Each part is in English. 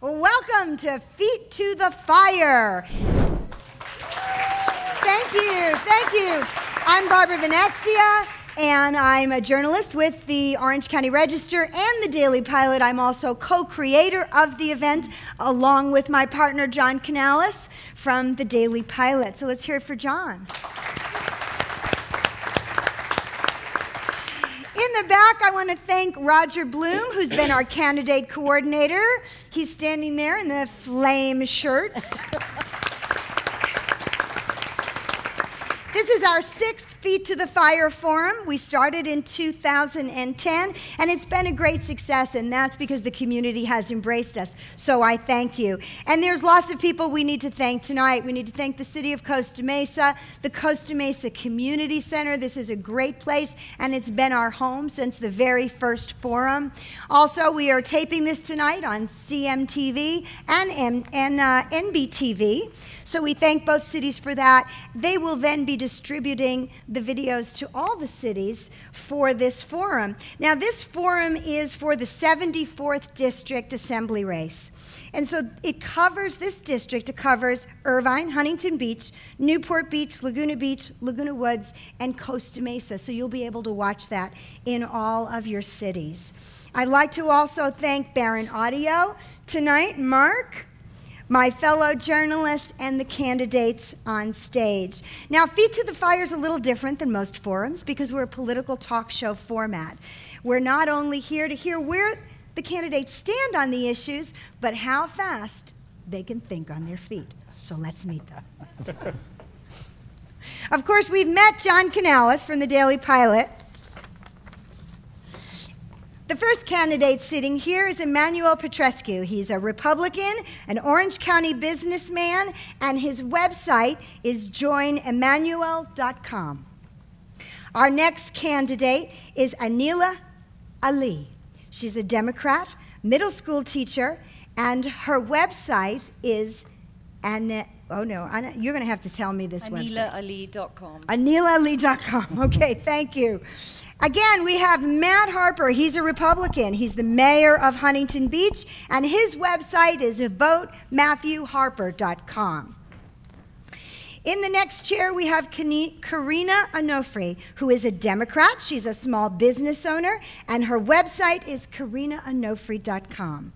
Welcome to Feet to the Fire. Thank you, thank you. I'm Barbara Venezia, and I'm a journalist with the Orange County Register and the Daily Pilot. I'm also co-creator of the event, along with my partner, John Canales, from the Daily Pilot. So let's hear it for John. In the back, I want to thank Roger Bloom, who's been our candidate coordinator. He's standing there in the flame shirt. This is our 6th Feet to the Fire Forum. We started in 2010, and it's been a great success, and that's because the community has embraced us. So I thank you. And there's lots of people we need to thank tonight. We need to thank the City of Costa Mesa, the Costa Mesa Community Center. This is a great place, and it's been our home since the very first forum. Also, we are taping this tonight on CMTV and NBTV. So we thank both cities for that. They will then be distributing the videos to all the cities for this forum. Now, this forum is for the 74th District Assembly race. And so it covers, this district, it covers Irvine, Huntington Beach, Newport Beach, Laguna Woods, and Costa Mesa. So you'll be able to watch that in all of your cities. I'd like to also thank Barron Audio tonight, Mark, my fellow journalists, and the candidates on stage. Now, Feet to the Fire is a little different than most forums because we're a political talk show format. We're not only here to hear where the candidates stand on the issues, but how fast they can think on their feet. So let's meet them. Of course, we've met John Canales from the Daily Pilot. The first candidate sitting here is Emmanuel Petrescu. He's a Republican, an Orange County businessman, and his website is joinemmanuel.com. Our next candidate is Anila Ali. She's a Democrat, middle school teacher, and her website is you're going to have to tell me this website. AnilaAli.com. AnilaAli.com. Okay, thank you. Again, we have Matt Harper. He's a Republican. He's the mayor of Huntington Beach, and his website is votematthewharper.com. In the next chair, we have Karina Onofre, who is a Democrat. She's a small business owner, and her website is karinaonofre.com.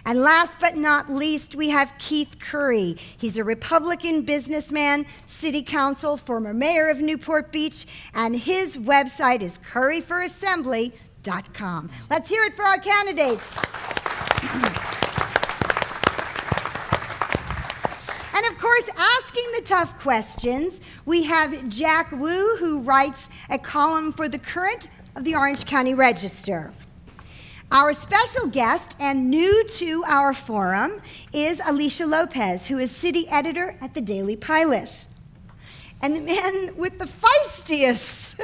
And last but not least, we have Keith Curry. He's a Republican businessman, city council, former mayor of Newport Beach, and his website is curryforassembly.com. Let's hear it for our candidates. And of course, asking the tough questions, we have Jack Wu, who writes a column for The Current of the Orange County Register. Our special guest, and new to our forum, is Alicia Lopez, who is city editor at the Daily Pilot. And the man with the feistiest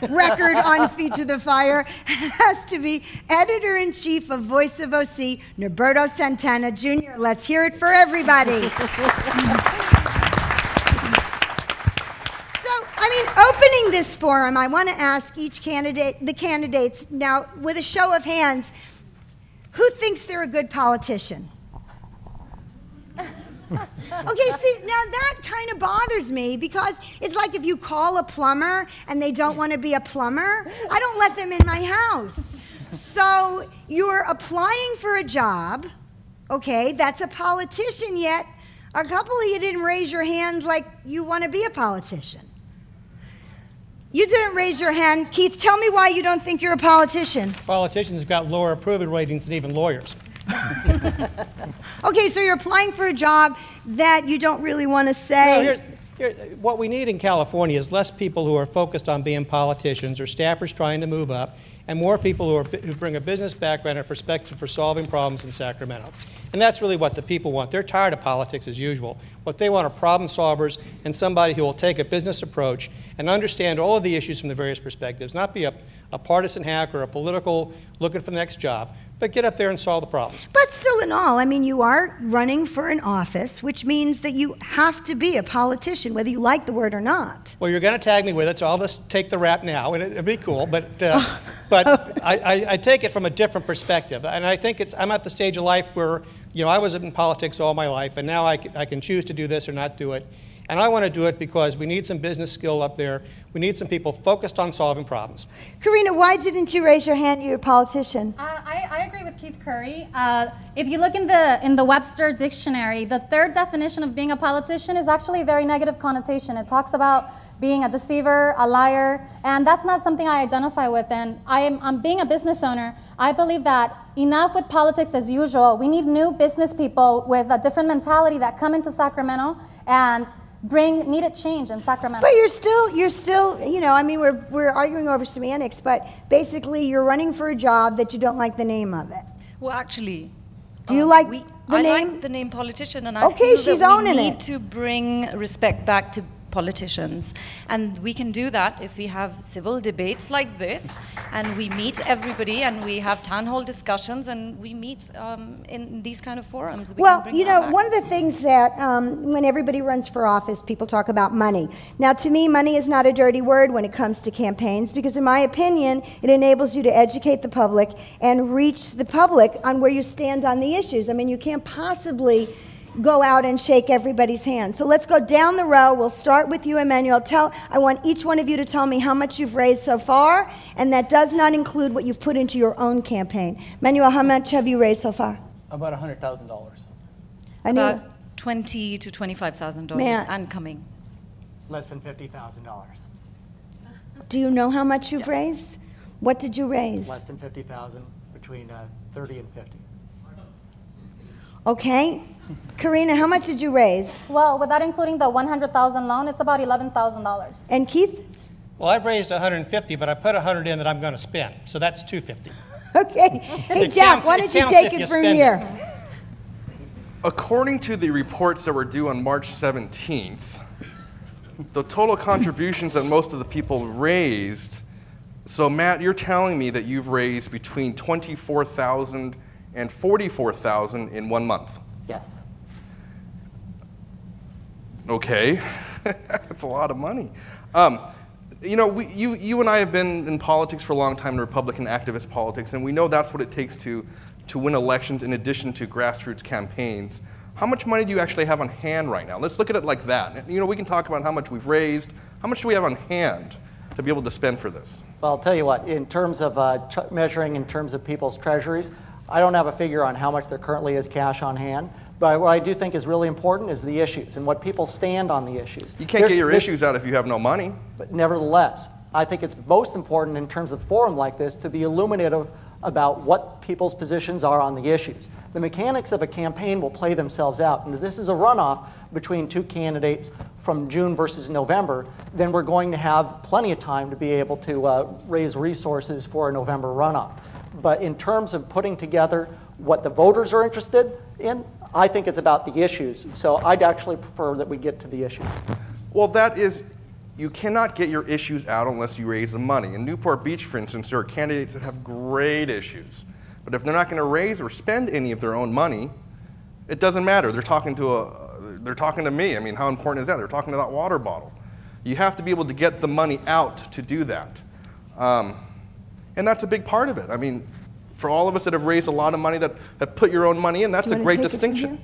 record on Feet to the Fire has to be editor-in-chief of Voice of OC, Norberto Santana Jr. Let's hear it for everybody. Opening this forum, I want to ask each candidate, the candidates, now with a show of hands, who thinks they're a good politician? Okay, see, now that kind of bothers me because it's like if you call a plumber and they don't want to be a plumber, I don't let them in my house. So you're applying for a job, okay, that's a politician, yet a couple of you didn't raise your hands like you want to be a politician. You didn't raise your hand. Keith, tell me why you don't think you're a politician. Politicians have got lower approval ratings than even lawyers. Okay, so you're applying for a job that you don't really want to say. What we need in California is less people who are focused on being politicians or staffers trying to move up, and more people who bring a business background and a perspective for solving problems in Sacramento. And that's really what the people want. They're tired of politics as usual. What they want are problem solvers and somebody who will take a business approach and understand all of the issues from the various perspectives, not be a partisan hack or a political looking for the next job, but get up there and solve the problems. But still in all, I mean, you are running for an office, which means that you have to be a politician, whether you like the word or not. Well, you're going to tag me with it, so I'll just take the rap now, and it'll be cool. But I take it from a different perspective, and I think I'm at the stage of life where You know, I was in politics all my life, and now I can choose to do this or not do it. And I want to do it because we need some business skill up there. We need some people focused on solving problems. Karina, why didn't you raise your hand? You're a politician. I agree with Keith Curry. If you look in the Webster dictionary, the third definition of being a politician is actually a very negative connotation. It talks about being a deceiver, a liar, and that's not something I identify with. And I'm being a business owner. I believe that enough with politics as usual. We need new business people with a different mentality that come into Sacramento and bring needed change in Sacramento. But you're still, you know, I mean, we're arguing over semantics, but basically you're running for a job that you don't like the name of it. Well, actually, do you like the I name? like the name politician, and I Okay, feel she's that we owning need it. to bring respect back to politicians, and we can do that if we have civil debates like this, and we meet everybody, and we have town hall discussions, and we meet in these kind of forums. Well, you know, one of the things that when everybody runs for office, people talk about money. Now, to me, money is not a dirty word when it comes to campaigns, because in my opinion, it enables you to educate the public and reach the public on where you stand on the issues. I mean, you can't possibly go out and shake everybody's hand. So let's go down the row. We'll start with you, Emmanuel. I want each one of you to tell me how much you've raised so far, and that does not include what you've put into your own campaign. Emmanuel, how much have you raised so far? About $100,000. about $20,000 to $25,000 and coming. Less than $50,000. Do you know how much you've raised? What did you raise? Less than $50,000, between 30 and 50. Okay. Karina, how much did you raise? Well, without including the $100,000 loan, it's about $11,000. And Keith? Well, I've raised 150, but I put 100 in that I'm going to spend, so that's 250. Okay. Hey, It Jack, counts- why it don't you counts take if it you from spend here? According to the reports that were due on March 17th, the total contributions that most of the people raised, so Matt, you're telling me that you've raised between $24,000 and $44,000 in 1 month. Yes. Okay, that's a lot of money. You know, you and I have been in politics for a long time, in Republican activist politics, and we know that's what it takes to win elections in addition to grassroots campaigns. How much money do you actually have on hand right now? Let's look at it like that. You know, we can talk about how much we've raised. How much do we have on hand to be able to spend for this? Well, I'll tell you what, in terms of measuring in terms of people's treasuries, I don't have a figure on how much there currently is cash on hand, but what I do think is really important is the issues and what people stand on the issues. You can't get your issues out if you have no money. But nevertheless, I think it's most important in terms of a forum like this to be illuminative about what people's positions are on the issues. The mechanics of a campaign will play themselves out, and if this is a runoff between two candidates from June versus November, then we're going to have plenty of time to be able to raise resources for a November runoff. But in terms of putting together what the voters are interested in, I think it's about the issues. So I'd actually prefer that we get to the issues. Well, that is, you cannot get your issues out unless you raise the money. In Newport Beach, for instance, there are candidates that have great issues. But if they're not going to raise or spend any of their own money, it doesn't matter. They're talking to me. I mean, how important is that? They're talking to that water bottle. You have to be able to get the money out to do that. And that's a big part of it. I mean, for all of us that have raised a lot of money, that have put your own money in, that's a great distinction.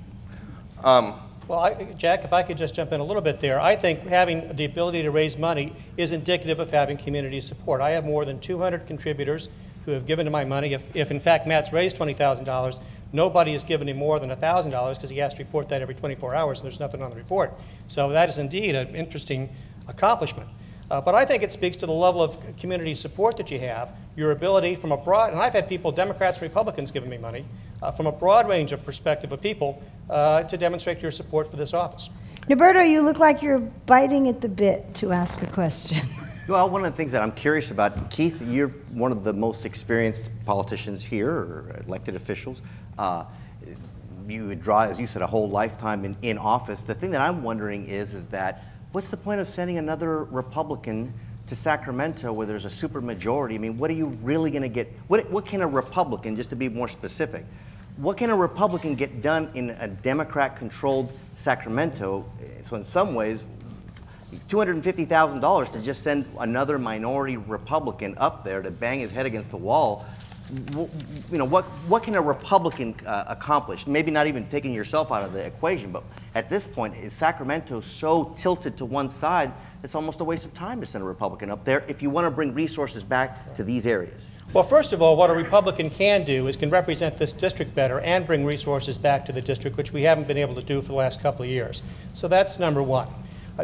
Well, Jack, if I could just jump in a little bit there, I think having the ability to raise money is indicative of having community support. I have more than 200 contributors who have given to my money. If in fact Matt's raised $20,000, nobody has given him more than $1,000 because he has to report that every 24 hours and there's nothing on the report. So that is indeed an interesting accomplishment. But I think it speaks to the level of community support that you have, your ability from a broad, and I've had people, Democrats and Republicans, giving me money, from a broad range of perspective of people to demonstrate your support for this office. Norberto, you look like you're biting at the bit to ask a question. Well, one of the things that I'm curious about, Keith, you're one of the most experienced politicians here, or elected officials. You would draw, as you said, a whole lifetime in office. The thing that I'm wondering is that what's the point of sending another Republican to Sacramento where there's a supermajority? I mean, what are you really going to get? What can a Republican, just to be more specific, what can a Republican get done in a Democrat-controlled Sacramento? So in some ways, $250,000 to just send another minority Republican up there to bang his head against the wall you know, what can a Republican accomplish? Maybe not even taking yourself out of the equation, but at this point, is Sacramento so tilted to one side, it's almost a waste of time to send a Republican up there if you want to bring resources back to these areas? Well, first of all, what a Republican can do is can represent this district better and bring resources back to the district, which we haven't been able to do for the last couple of years. So that's number one.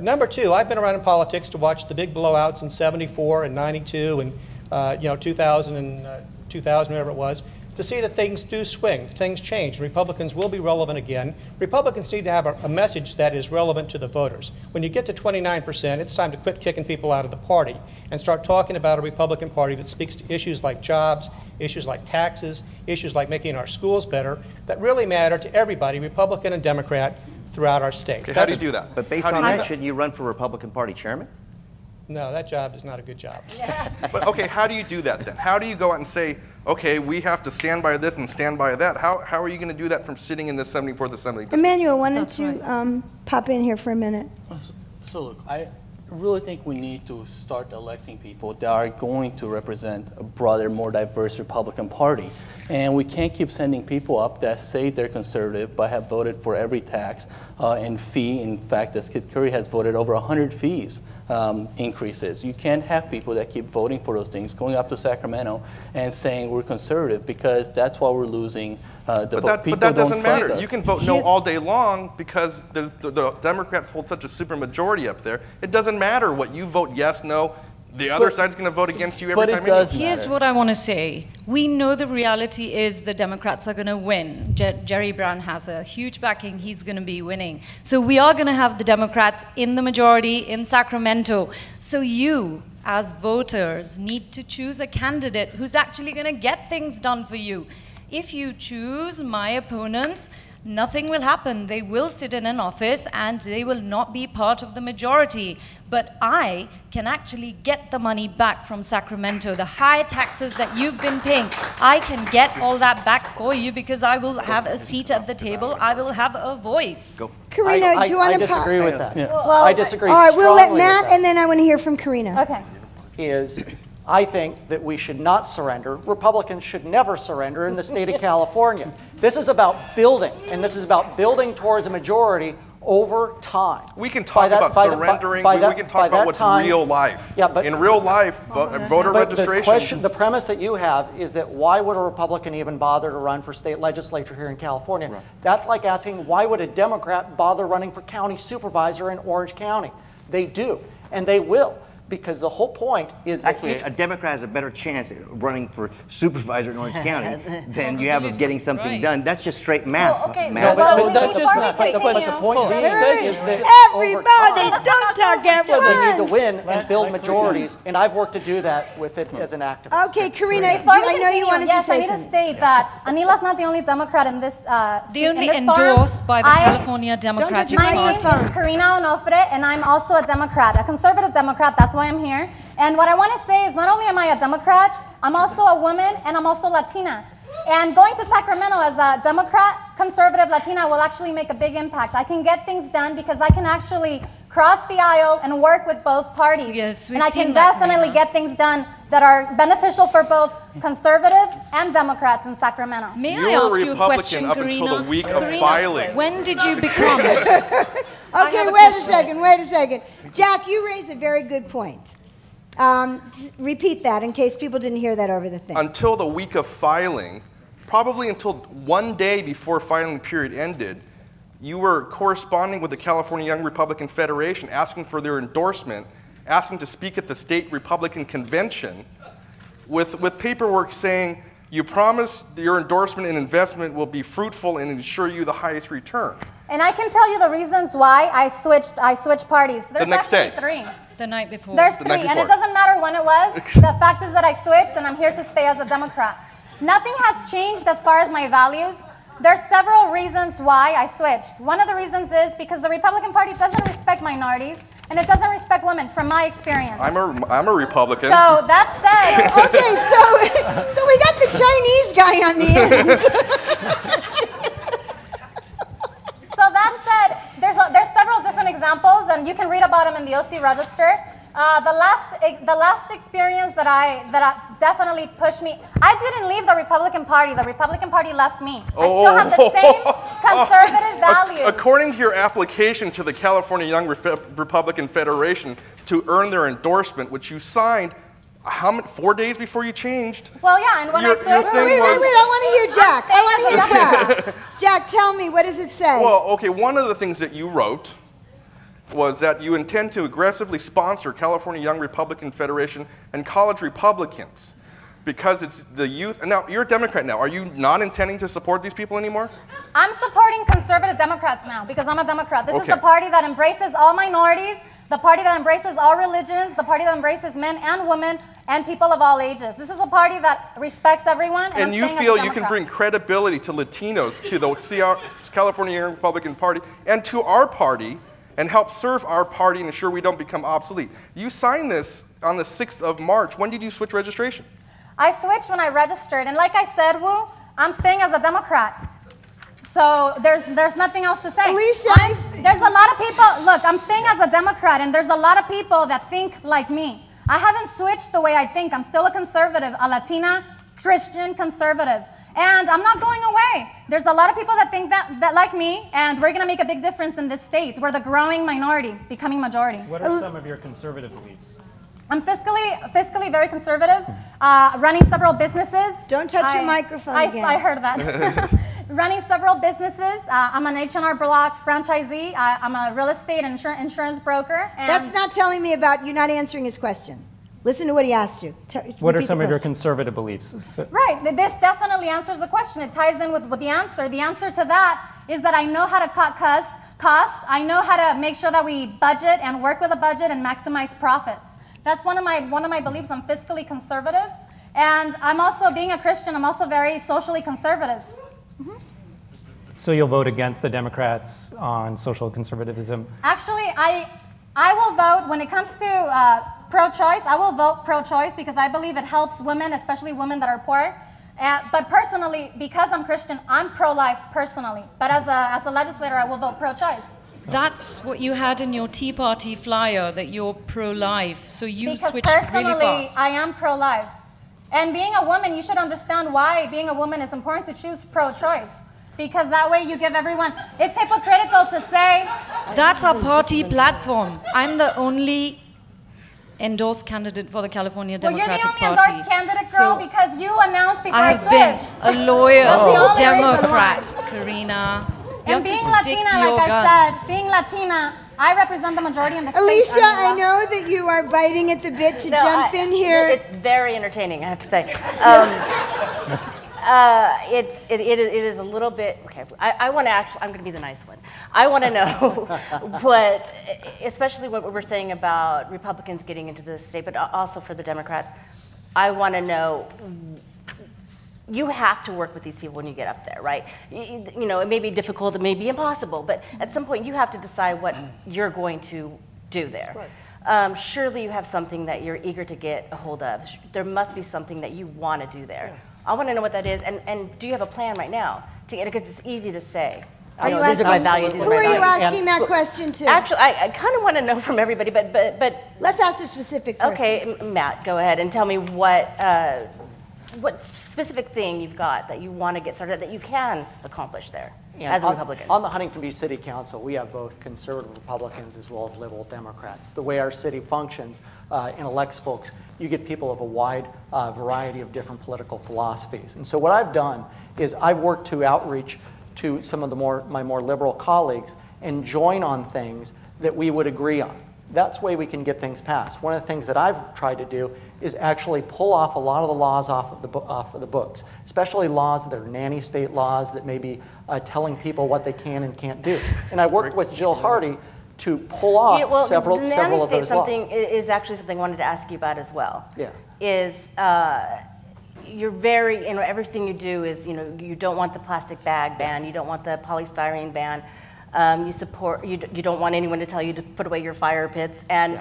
Number two, I've been around in politics to watch the big blowouts in '74 and '92 and 2000, whatever it was, to see that things do swing, things change. Republicans will be relevant again. Republicans need to have a message that is relevant to the voters. When you get to 29%, it's time to quit kicking people out of the party and start talking about a Republican Party that speaks to issues like jobs, issues like taxes, issues like making our schools better, that really matter to everybody, Republican and Democrat, throughout our state. Okay, how do you do that? But based on that, shouldn't you run for Republican Party chairman? No, that job is not a good job. But okay, how do you do that then? How do you go out and say, okay, we have to stand by this and stand by that? How are you going to do that from sitting in the 74th Assembly? Emmanuel, why don't you pop in here for a minute? So look, I really think we need to start electing people that are going to represent a broader, more diverse Republican Party. And we can't keep sending people up that say they're conservative but have voted for every tax and fee. In fact, as Keith Curry has voted over 100 fees increases. You can't have people that keep voting for those things, going up to Sacramento and saying we're conservative, because that's why we're losing the vote. But that doesn't matter. You can vote no all day long because the Democrats hold such a supermajority up there. It doesn't matter what you vote yes, no. The other side's going to vote against you every time. Here's what I want to say. We know the reality is the Democrats are going to win. Jerry Brown has a huge backing. He's going to be winning. So we are going to have the Democrats in the majority in Sacramento. So you, as voters, need to choose a candidate who's actually going to get things done for you. If you choose my opponents, nothing will happen. They will sit in an office and they will not be part of the majority. But I can actually get the money back from Sacramento. The high taxes that you've been paying, I can get all that back for you because I will have a seat at the table. I will have a voice. Karina, do you want to I disagree with that. Yeah. Well, I disagree all right, strongly we'll let with Matt, that. and then I want to hear from Karina. Okay. Is I think that we should not surrender. Republicans should never surrender in the state of California. This is about building, and this is about building towards a majority over time. We can talk about surrendering. We can talk about what's real life. Yeah, but in real life, voter registration. The premise that you have is that why would a Republican even bother to run for state legislature here in California? Right. That's like asking why would a Democrat bother running for county supervisor in Orange County? They do, and they will. Because the whole point is actually a Democrat has a better chance at running for supervisor in Orange County than you have of getting something done. That's just straight math. Well, okay, math. But the point being is that everybody don't talk at once. they need to win and build majorities, and I've worked to do that with it as an activist. Okay, Karina, I know you wanted to say something. Yes, I need to state that Anila's not the only Democrat in this the only endorsed by the California Democratic Party. My name is Karina Onofre, and I'm also a Democrat, a conservative Democrat. That's why I'm here. And what I want to say is not only am I a Democrat, I'm also a woman and I'm also Latina. And going to Sacramento as a Democrat, conservative Latina will actually make a big impact. I can get things done because I can actually cross the aisle and work with both parties. Yes, and I can definitely get things done that are beneficial for both conservatives and Democrats in Sacramento. May I ask you a question, up Karina? until the week of filing. When did you become? Okay, wait a second. Jack, you raised a very good point. Repeat that in case people didn't hear that over the thing. Until the week of filing, probably until one day before filing period ended, you were corresponding with the California Young Republican Federation, asking for their endorsement, asking to speak at the state Republican convention, with paperwork saying, you promise your endorsement and investment will be fruitful and ensure you the highest return. And I can tell you the reasons why I switched parties. There's the next actually day. 3. The night before. There's 3, and it doesn't matter when it was. The fact is that I switched, and I'm here to stay as a Democrat. Nothing has changed as far as my values. There's several reasons why I switched. One of the reasons is because the Republican Party doesn't respect minorities, and it doesn't respect women, from my experience. I'm a Republican. So that said, okay, so we got the Chinese guy on the end. So that said, there's several different examples, and you can read about them in the OC Register. The last experience that I definitely pushed me. I didn't leave the Republican Party. The Republican Party left me. I still have the same conservative values. According to your application to the California Young Republican Federation to earn their endorsement, which you signed, 4 days before you changed? Well, yeah, and when I switched, wait, I want to hear Jack. I want to hear Jack. Jack, tell me, what does it say? Well, okay, one of the things that you wrote was that you intend to aggressively sponsor California Young Republican Federation and college Republicans because it's the youth. And now, you're a Democrat now. Are you not intending to support these people anymore? I'm supporting conservative Democrats now because I'm a Democrat. This is the party that embraces all minorities, the party that embraces all religions, the party that embraces men and women and people of all ages. This is a party that respects everyone. And you feel you can bring credibility to Latinos, to the California Young Republican Party, and to our party, and help serve our party and ensure we don't become obsolete. You signed this on the 6th of March. When did you switch registration? I switched when I registered. And like I said, Wu, I'm staying as a Democrat. So there's nothing else to say. Alicia, there's a lot of people, look, I'm staying as a Democrat, and there's a lot of people that think like me. I haven't switched the way I think. I'm still a conservative, a Latina, Christian conservative. And I'm not going away. There's a lot of people that think that like me, and we're going to make a big difference in this state. We're the growing minority, becoming majority. What are some of your conservative beliefs? I'm fiscally very conservative, running several businesses. Don't touch your microphone again. I heard that. Running several businesses. I'm an H&R Block franchisee. I'm a real estate and insurance broker. And that's not telling me about, you're not answering his question. Listen to what he asked you. What are some of your conservative beliefs? Right. This definitely answers the question. It ties in with the answer. The answer to that is that I know how to cut costs. I know how to make sure that we budget and work with a budget and maximize profits. That's one of my beliefs. I'm fiscally conservative. And I'm also, being a Christian, I'm also very socially conservative. Mm-hmm. So you'll vote against the Democrats on social conservatism? Actually, I will vote, when it comes to pro-choice, I will vote pro-choice because I believe it helps women, especially women that are poor. But personally, because I'm Christian, I'm pro-life personally. But as a legislator, I will vote pro-choice. That's what you had in your Tea Party flyer, that you're pro-life. So you switched really fast. Because personally, I am pro-life. And being a woman, you should understand why being a woman is important to choose pro-choice. Because that way you give everyone, it's hypocritical to say. That's our party platform. I'm the only endorsed candidate for the California Democratic Party. Well, you're the only endorsed candidate, girl, because you announced before I switched. I have been a loyal Democrat, Karina. And being Latina, like I said, being Latina, I represent the majority in the state. Alicia, I know that you are biting at the bit to jump in here. It's very entertaining, I have to say. It is a little bit, okay, I want to actually, I'm going to be the nice one. I want to know what, especially what we're saying about Republicans getting into the state, but also for the Democrats, I want to know, you have to work with these people when you get up there, right? You know, it may be difficult, it may be impossible, but at some point you have to decide what you're going to do there. Right. Surely you have something that you're eager to get a hold of. There must be something that you want to do there. Yeah. I want to know what that is, and do you have a plan right now to get it? Because it's easy to say. Who are you asking that question to? Actually, I kind of want to know from everybody, but let's ask a specific person. Okay, Matt, go ahead and tell me what specific thing you've got that you want to get started, that you can accomplish there as a Republican. On the Huntington Beach City Council, we have both conservative Republicans as well as liberal Democrats. The way our city functions and elects folks, you get people of a wide variety of different political philosophies. And so what I've done is I've worked to outreach to some of my more liberal colleagues and join on things that we would agree on. That's the way we can get things passed. One of the things that I've tried to do is actually pull off a lot of the laws off of the books, especially laws that are nanny state laws that may be telling people what they can and can't do. And I worked with Jill Hardy to pull off several of those laws. The nanny state something is actually something I wanted to ask you about as well. Yeah. Is you're very, everything you do is, you don't want the plastic bag ban, you don't want the polystyrene ban. You don't want anyone to tell you to put away your fire pits. And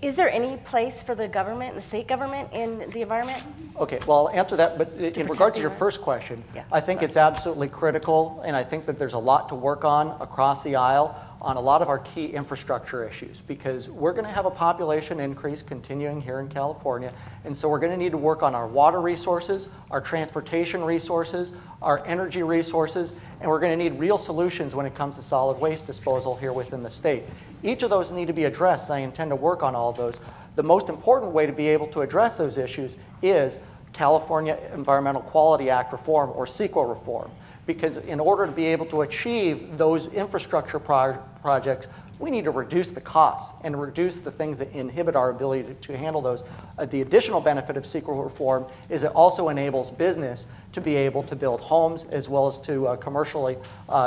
is there any place for the government, the state government, in the environment? Okay, well, I'll answer that, but in regards to your first question, I think it's absolutely critical, and I think that there's a lot to work on across the aisle on a lot of our key infrastructure issues, because we're going to have a population increase continuing here in California, and so we're going to need to work on our water resources, our transportation resources, our energy resources, and we're going to need real solutions when it comes to solid waste disposal here within the state. Each of those need to be addressed, and I intend to work on all of those. The most important way to be able to address those issues is California Environmental Quality Act reform, or CEQA reform. Because in order to be able to achieve those infrastructure projects, we need to reduce the costs and reduce the things that inhibit our ability to handle those. The additional benefit of CEQA reform is it also enables business to be able to build homes as well as to commercially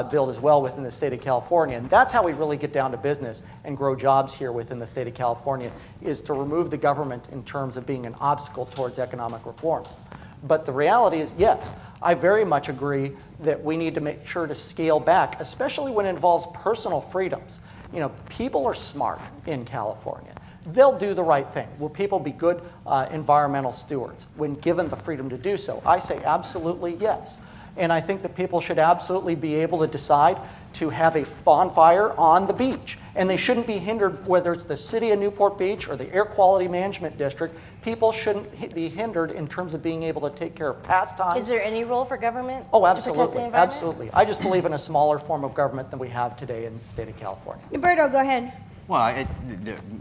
build as well within the state of California. And that's how we really get down to business and grow jobs here within the state of California, is to remove the government in terms of being an obstacle towards economic reform. But the reality is, yes, I very much agree that we need to make sure to scale back, especially when it involves personal freedoms. You know, people are smart in California. They'll do the right thing. Will people be good environmental stewards when given the freedom to do so? I say absolutely yes. And I think that people should absolutely be able to decide to have a bonfire on the beach. And they shouldn't be hindered, whether it's the city of Newport Beach or the Air Quality Management District. People shouldn't be hindered in terms of being able to take care of pastimes. Is there any role for government to protect the environment? Absolutely. I just believe in a smaller form of government than we have today in the state of California. Umberto, go ahead. Well,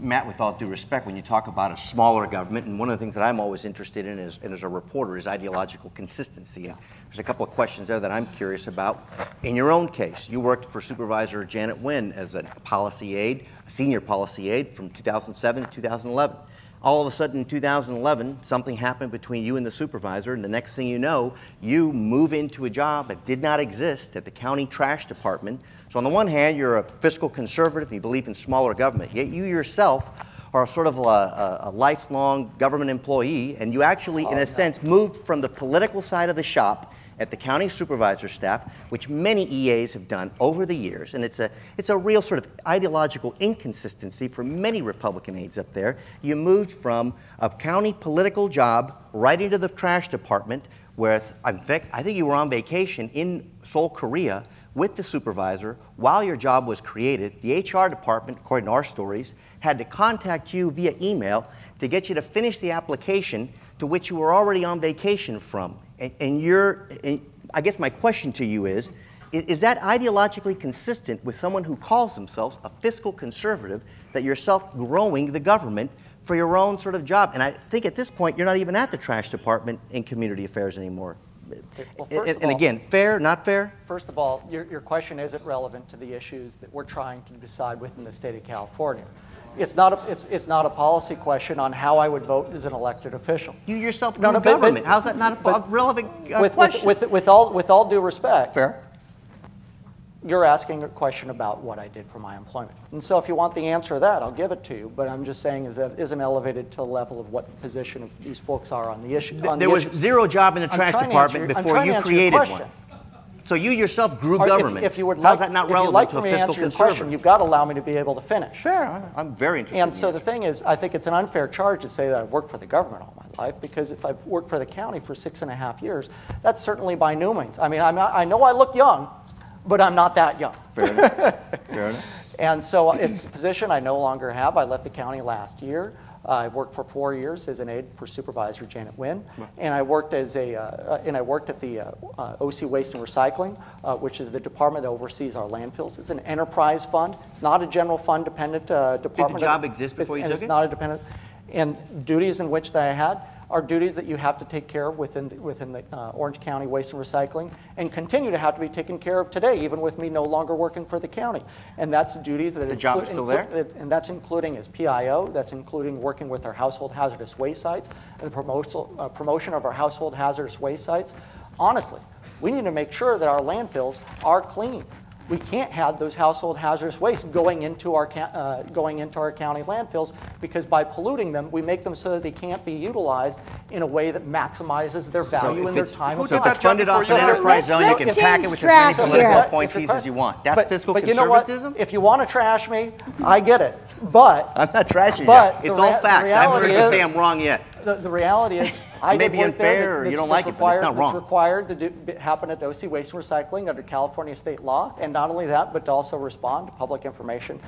Matt, with all due respect, when you talk about a smaller government, and one of the things that I'm always interested in as a reporter is ideological consistency. And there's a couple of questions there that I'm curious about. In your own case, you worked for Supervisor Janet Nguyen as a policy aide, a senior policy aide from 2007 to 2011. All of a sudden in 2011, something happened between you and the supervisor, and the next thing you know, you move into a job that did not exist at the county trash department. So on the one hand, you're a fiscal conservative, you believe in smaller government, yet you yourself are sort of a lifelong government employee, and you actually, in a sense, moved from the political side of the shop at the county supervisor staff, which many EAs have done over the years, and it's a real sort of ideological inconsistency for many Republican aides up there. You moved from a county political job right into the trash department, where, in fact, I think you were on vacation in Seoul, Korea, with the supervisor while your job was created. The HR department, according to our stories, had to contact you via email to get you to finish the application to which you were already on vacation from. And I guess my question to you is that ideologically consistent with someone who calls themselves a fiscal conservative, that you're self-growing the government for your own sort of job? And I think at this point, you're not even at the trash department in community affairs anymore. Well, and again, fair, not fair? First of all, your question isn't relevant to the issues that we're trying to decide within the state of California. It's not a policy question on how I would vote as an elected official. You yourself grew government. How's that not a relevant question? With all due respect, fair. You're asking a question about what I did for my employment. And so if you want the answer to that, I'll give it to you. But I'm just saying is that it isn't elevated to the level of what position of these folks are on the issue. There was zero job in the trash department before you created one. So you yourself grew government. If you would How's that not relevant to a fiscal conservative? You've got to allow me to be able to finish. Fair. I'm very interested. And so the thing is, I think it's an unfair charge to say that I've worked for the government all my life, because if I've worked for the county for 6.5 years, that's certainly by no means. I mean, I know I look young, but I'm not that young. Fair enough. Fair enough. And so it's a position I no longer have. I left the county last year. I worked for 4 years as an aide for Supervisor Janet Nguyen, and I worked at the OC Waste and Recycling, which is the department that oversees our landfills. It's an enterprise fund. It's not a general fund dependent department. Did the job exist before you took it? It's not a dependent. And duties in which that I had are duties that you have to take care of within the Orange County Waste and Recycling, and continue to have to be taken care of today, even with me no longer working for the county. And that's duties that— The job is still there? And that's including as PIO, that's including working with our household hazardous waste sites, and the promotion of our household hazardous waste sites. Honestly, we need to make sure that our landfills are clean. We can't have those household hazardous waste going into our county landfills, because by polluting them, we make them so that they can't be utilized in a way that maximizes their value and their time. So if it's funded off an enterprise zone, you can pack it with as many political appointees as you want. That's fiscal conservatism? You know what? If you want to trash me, I get it. But I'm not trashing you. It's all facts. I haven't heard you say I'm wrong yet. the reality is, I May did be work unfair, there. or This- you don't this like it, but it's not wrong. It's required to happen at the OC Waste and Recycling under California state law, and not only that, but to also respond to public information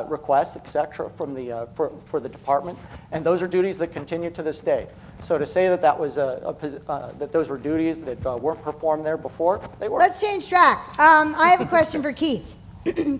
requests, et cetera, from the, for the department. And those are duties that continue to this day. So to say that that was that those were duties that weren't performed there before, they were. Let's change track. I have a question for Keith.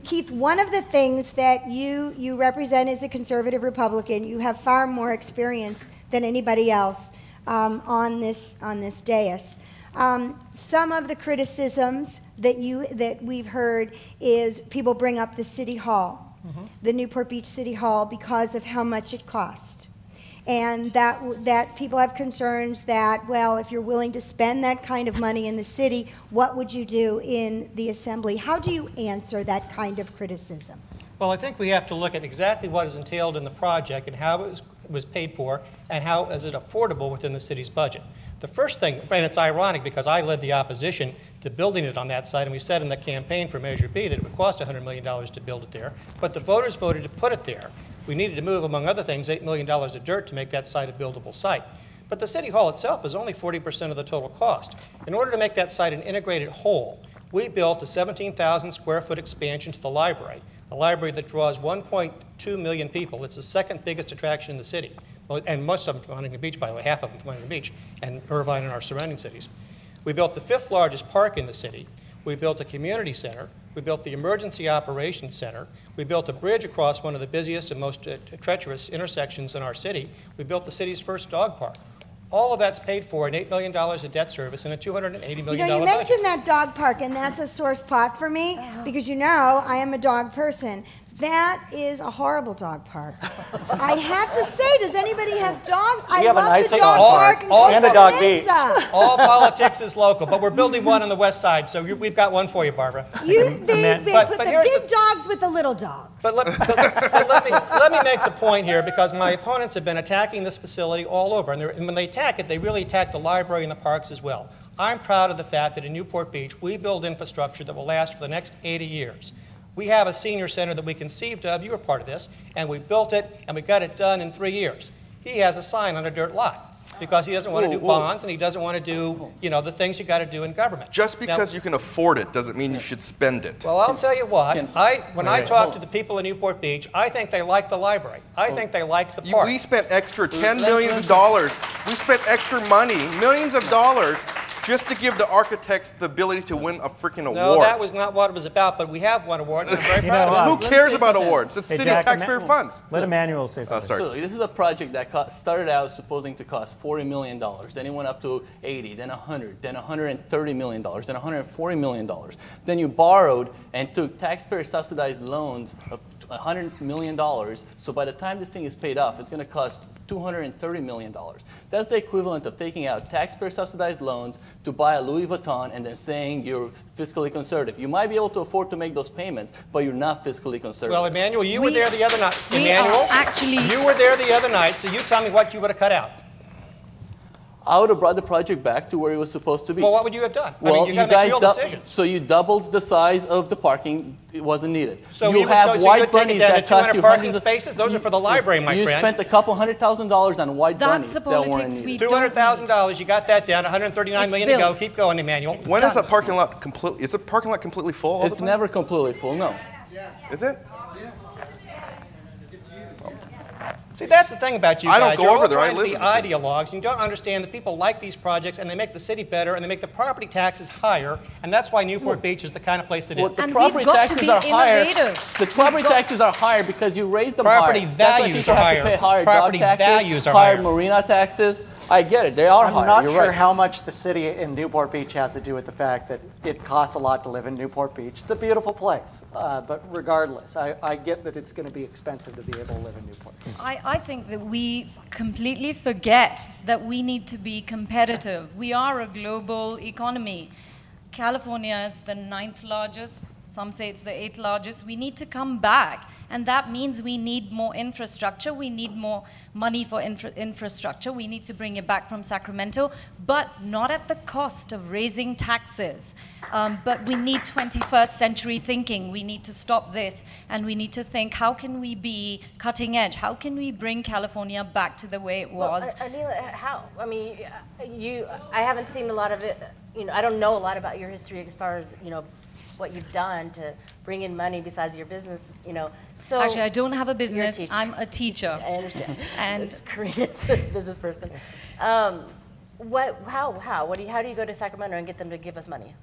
Keith, one of the things that you represent as a conservative Republican, you have far more experience than anybody else on this dais. Some of the criticisms that we've heard is people bring up the City Hall, the Newport Beach City Hall, because of how much it cost. And that people have concerns that, well, if you're willing to spend that kind of money in the city, what would you do in the assembly? How do you answer that kind of criticism? Well, I think we have to look at exactly what is entailed in the project and how it was paid for and how is it affordable within the city's budget. The first thing, and it's ironic because I led the opposition to building it on that site, and we said in the campaign for Measure B that it would cost $100 million to build it there, but the voters voted to put it there. We needed to move, among other things, $8 million of dirt to make that site a buildable site. But the City Hall itself is only 40% of the total cost. In order to make that site an integrated whole, we built a 17,000 square foot expansion to the library, a library that draws 1.2 million people. It's the second biggest attraction in the city. And most of them from Huntington Beach, by the way, half of them from Huntington Beach, and Irvine and our surrounding cities. We built the 5th largest park in the city. We built a community center. We built the emergency operations center. We built a bridge across one of the busiest and most treacherous intersections in our city. We built the city's first dog park. All of that's paid for in $8 million of debt service and a $280 million budget. You mentioned that dog park, and that's a sore spot for me because I am a dog person. That is a horrible dog park. I have to say, does anybody have dogs? We have a nice the dog park and a dog beach. All politics is local, but we're building one on the west side, so we've got one for you, Barbara. They put the big dogs with the little dogs. But let me make the point here, because my opponents have been attacking this facility all over, and when they attack it, they really attack the library and the parks as well. I'm proud of the fact that in Newport Beach, we build infrastructure that will last for the next 80 years. We have a senior center that we conceived of. You were part of this. And we built it, and we got it done in 3 years. He has a sign on a dirt lot because he doesn't want to do bonds, and he doesn't want to do, the things you got to do in government. Just because you can afford it doesn't mean you should spend it. Well, I'll tell you what. When I talk to the people in Newport Beach, I think they like the library. I think they like the park. We spent extra $10 million. We spent extra money, millions of dollars, just to give the architects the ability to win a freaking award. No, that was not what it was about, but we have won awards, and I'm very proud of it. Who cares about awards? It's city taxpayer funds. Let Emmanuel say something. So this is a project that started out supposing to cost $40 million. Then it went up to 80, then 100, then $130 million, then $140 million. Then you borrowed and took taxpayer subsidized loans of $100 million. So by the time this thing is paid off, it's going to cost $230 million. That's the equivalent of taking out taxpayer subsidized loans to buy a Louis Vuitton and then saying you're fiscally conservative. You might be able to afford to make those payments, but you're not fiscally conservative. Well, Emmanuel, you were there the other night. Emmanuel, you were there the other night, so you tell me what you would have cut out. I would have brought the project back to where it was supposed to be. Well, what would you have done? Well, I mean, you got to make real decisions. So you doubled the size of the parking. It wasn't needed. So you have white bunnies that cost you 200 parking spaces? Those are for the library, my friend. You spent a couple $100,000 on white bunnies that weren't needed. $200,000. You got that down. $139 million to go. Keep going, Emmanuel. When is that parking lot completely? Is the parking lot completely full all the time? It's never completely full. No. Is it? See, that's the thing about you guys. I don't go over there. I live in the ideologues, and you don't understand that people like these projects, and they make the city better, and they make the property taxes higher, and that's why Newport Beach is the kind of place it is. The property taxes are higher. The property taxes are higher because you raise them higher. Property values are higher. Property values are higher. Marina taxes. I get it. They are higher. I'm not sure how much the city in Newport Beach has to do with the fact that it costs a lot to live in Newport Beach. It's a beautiful place, but regardless, I get that it's going to be expensive to be able to live in Newport Beach. I think that we completely forget that we need to be competitive. We are a global economy. California is the 9th largest Some say it's the 8th largest. We need to come back. And that means we need more infrastructure. We need more money for infrastructure. We need to bring it back from Sacramento, but not at the cost of raising taxes. But we need 21st century thinking. We need to stop this. And we need to think, how can we be cutting edge? How can we bring California back to the way it was? Well, Anila, how? I mean, I haven't seen a lot of it. I don't know a lot about your history as far as, what you've done to bring in money besides your business, So actually, I don't have a business. You're a I'm a teacher. I understand. And Karina's a business person. How do you go to Sacramento and get them to give us money?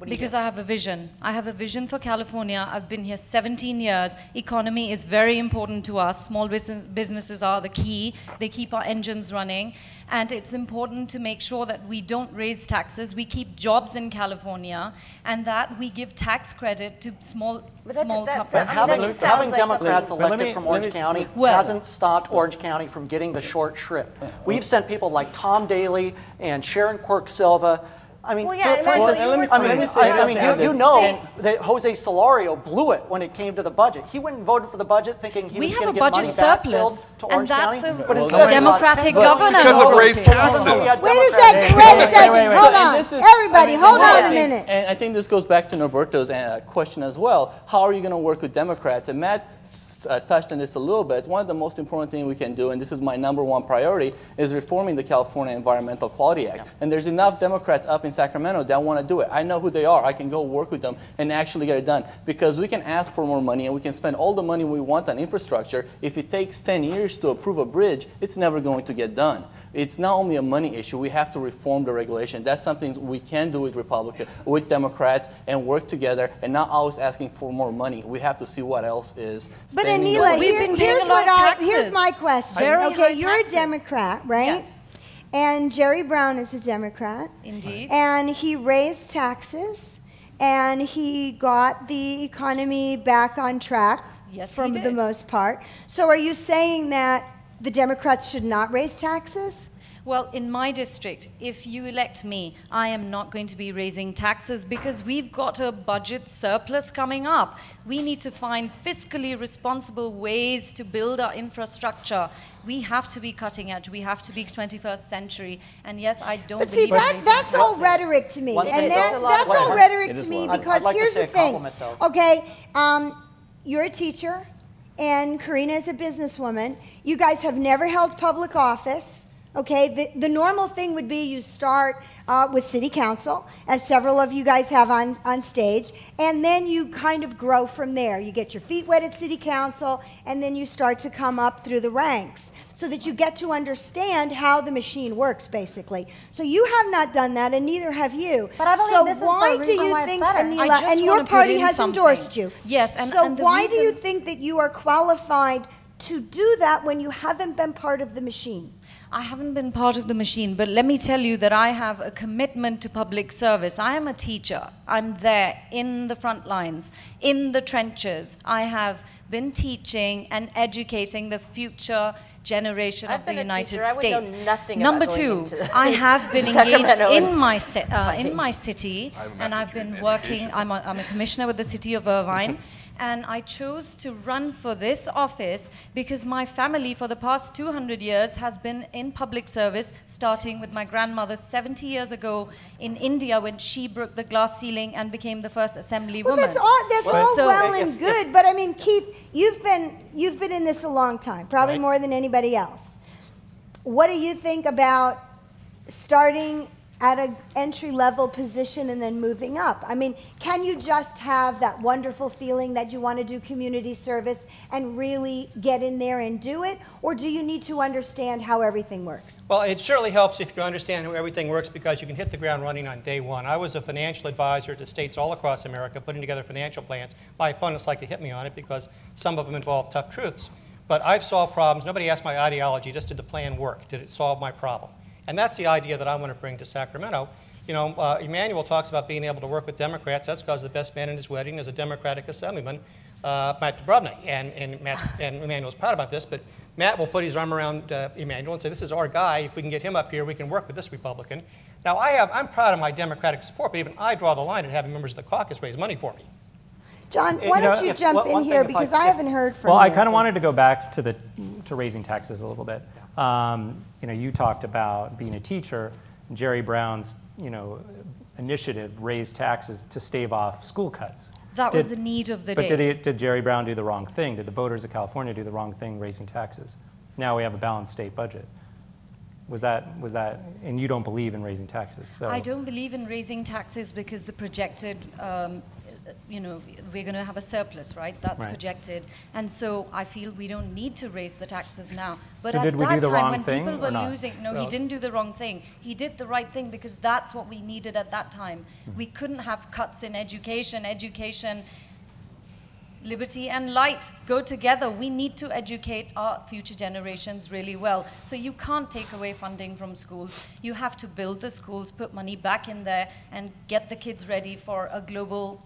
Because I have a vision. I have a vision for California. I've been here 17 years. Economy is very important to us. Small businesses are the key. They keep our engines running. And it's important to make sure that we don't raise taxes. We keep jobs in California, and that we give tax credit to small companies. Having Democrats elected from Orange County hasn't stopped Orange County from getting the short shrift. We've sent people like Tom Daley and Sharon Quirk Silva. I mean, for instance, you know that Jose Solario blew it when it came to the budget. He went and voted for the budget thinking he was going to get money backfilled to Orange County. But instead, Democratic governor. Because of raised taxes. Wait a second. Hold on. Everybody, hold on a minute. And I think this goes back to Norberto's question as well. How are you going to work with Democrats? And Matt touched on this a little bit. One of the most important things we can do, and this is my #1 priority, is reforming the California Environmental Quality Act. And there's enough Democrats up in Sacramento that want to do it. I know who they are. I can go work with them and actually get it done. Because we can ask for more money and we can spend all the money we want on infrastructure. If it takes 10 years to approve a bridge, it's never going to get done. It's not only a money issue. We have to reform the regulation. That's something we can do with Republicans, with Democrats, and work together, and not always asking for more money. We have to see what else is. But Anila, here's my question. Okay, you're a Democrat, right? Yes. And Jerry Brown is a Democrat. Indeed. And he raised taxes, and he got the economy back on track for the most part. So are you saying that the Democrats should not raise taxes? Well, in my district, if you elect me, I am not going to be raising taxes because we've got a budget surplus coming up. We need to find fiscally responsible ways to build our infrastructure. We have to be cutting edge. We have to be 21st century. And yes, I don't believe that's all rhetoric to me. And that's all rhetoric to me because here's the thing. Okay, you're a teacher, and Karina is a businesswoman. You guys have never held public office. Okay, the normal thing would be you start with city council, as several of you guys have on stage, and then you kind of grow from there. You get your feet wet at city council, and then you start to come up through the ranks so that you get to understand how the machine works, basically. So you have not done that, and neither have you. But I believe this is the reason why it's better. Anila, and your party has endorsed you. Yes, so why do you think that you are qualified to do that when you haven't been part of the machine? I haven't been part of the machine, but let me tell you that I have a commitment to public service. I am a teacher. I'm there in the front lines, in the trenches. I have been teaching and educating the future generation of the United States. Number two, I have been engaged in my city, and I've been working. I'm a commissioner with the city of Irvine. And I chose to run for this office because my family for the past 200 years has been in public service, starting with my grandmother 70 years ago in India when she broke the glass ceiling and became the first assembly woman. That's all well and good, but I mean, Keith, you've been in this a long time, probably more than anybody else. What do you think about starting at an entry-level position and then moving up? I mean, can you just have that wonderful feeling that you want to do community service and really get in there and do it? Or do you need to understand how everything works? Well, it surely helps if you understand how everything works because you can hit the ground running on day one. I was a financial advisor to states all across America putting together financial plans. My opponents like to hit me on it because some of them involve tough truths. But I've solved problems. Nobody asked my ideology, just did the plan work? Did it solve my problem? And that's the idea that I want to bring to Sacramento. You know, Emanuel talks about being able to work with Democrats. That's because the best man in his wedding is a Democratic assemblyman, Matt Dubrovny. And Emanuel's proud about this, but Matt will put his arm around Emanuel and say, this is our guy. If we can get him up here, we can work with this Republican. Now, I'm proud of my Democratic support, but even I draw the line at having members of the caucus raise money for me. John, why don't you jump in here because I haven't heard from Well, you. I kind of wanted to go back to raising taxes a little bit. You talked about being a teacher. Jerry Brown's, initiative raised taxes to stave off school cuts. That was the need of the day. But did Jerry Brown do the wrong thing? Did the voters of California do the wrong thing raising taxes? Now we have a balanced state budget. Was that, and you don't believe in raising taxes? So. I don't believe in raising taxes because the projected, we're going to have a surplus, right? That's right. Projected. And so I feel we don't need to raise the taxes now. But So at did we that do the time, wrong when thing people or were not? losing, no, he didn't do the wrong thing. He did the right thing because that's what we needed at that time. We couldn't have cuts in education. Liberty and light go together. We need to educate our future generations really well. So you can't take away funding from schools. You have to build the schools, put money back in there, and get the kids ready for a global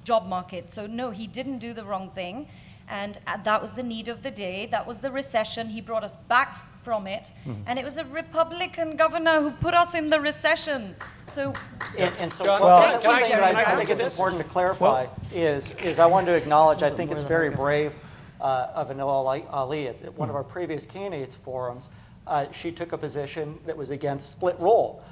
job market. So no, he didn't do the wrong thing. And that was the need of the day. That was the recession. He brought us back from it. And it was a Republican governor who put us in the recession. So, so John, one thing can that I I think it's this? important to clarify is I want to acknowledge, I think it's very brave of Anil Ali at one of our previous candidates forums. She took a position that was against split roll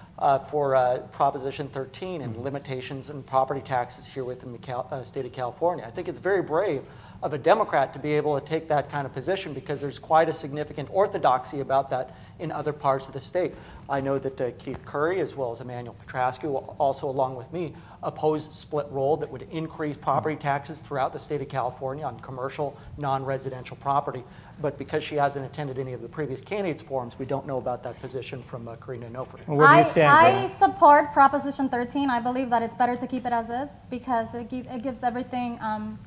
for Proposition 13 and limitations on property taxes here within the state of California. I think it's very brave of a Democrat to be able to take that kind of position because there's quite a significant orthodoxy about that in other parts of the state. I know that Keith Curry, as well as Emmanuel Petrascu, also along with me, opposed split roll that would increase property taxes throughout the state of California on commercial, non-residential property. But because she hasn't attended any of the previous candidates forums, we don't know about that position from Karina Nofri. Where do you stand, I support Proposition 13. I believe that it's better to keep it as is because it gives everything,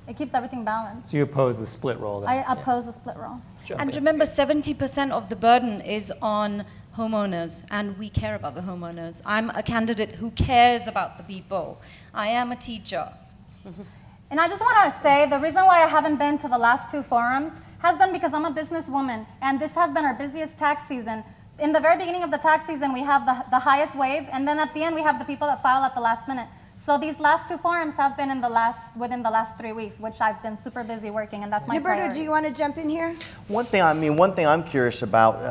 it keeps everything balanced. So you oppose the split roll then? I oppose the split roll. and remember, 70% of the burden is on homeowners, and we care about the homeowners. I'm a candidate who cares about the people. I am a teacher. And I just want to say the reason why I haven't been to the last two forums has been because I'm a businesswoman, and this has been our busiest tax season. In the very beginning of the tax season, we have the highest wave, and then at the end, we have the people that file at the last minute. So these last two forums have been within the last 3 weeks, which I've been super busy working, and that's my Roberto, priority. do you want to jump in here? One thing I'm curious about,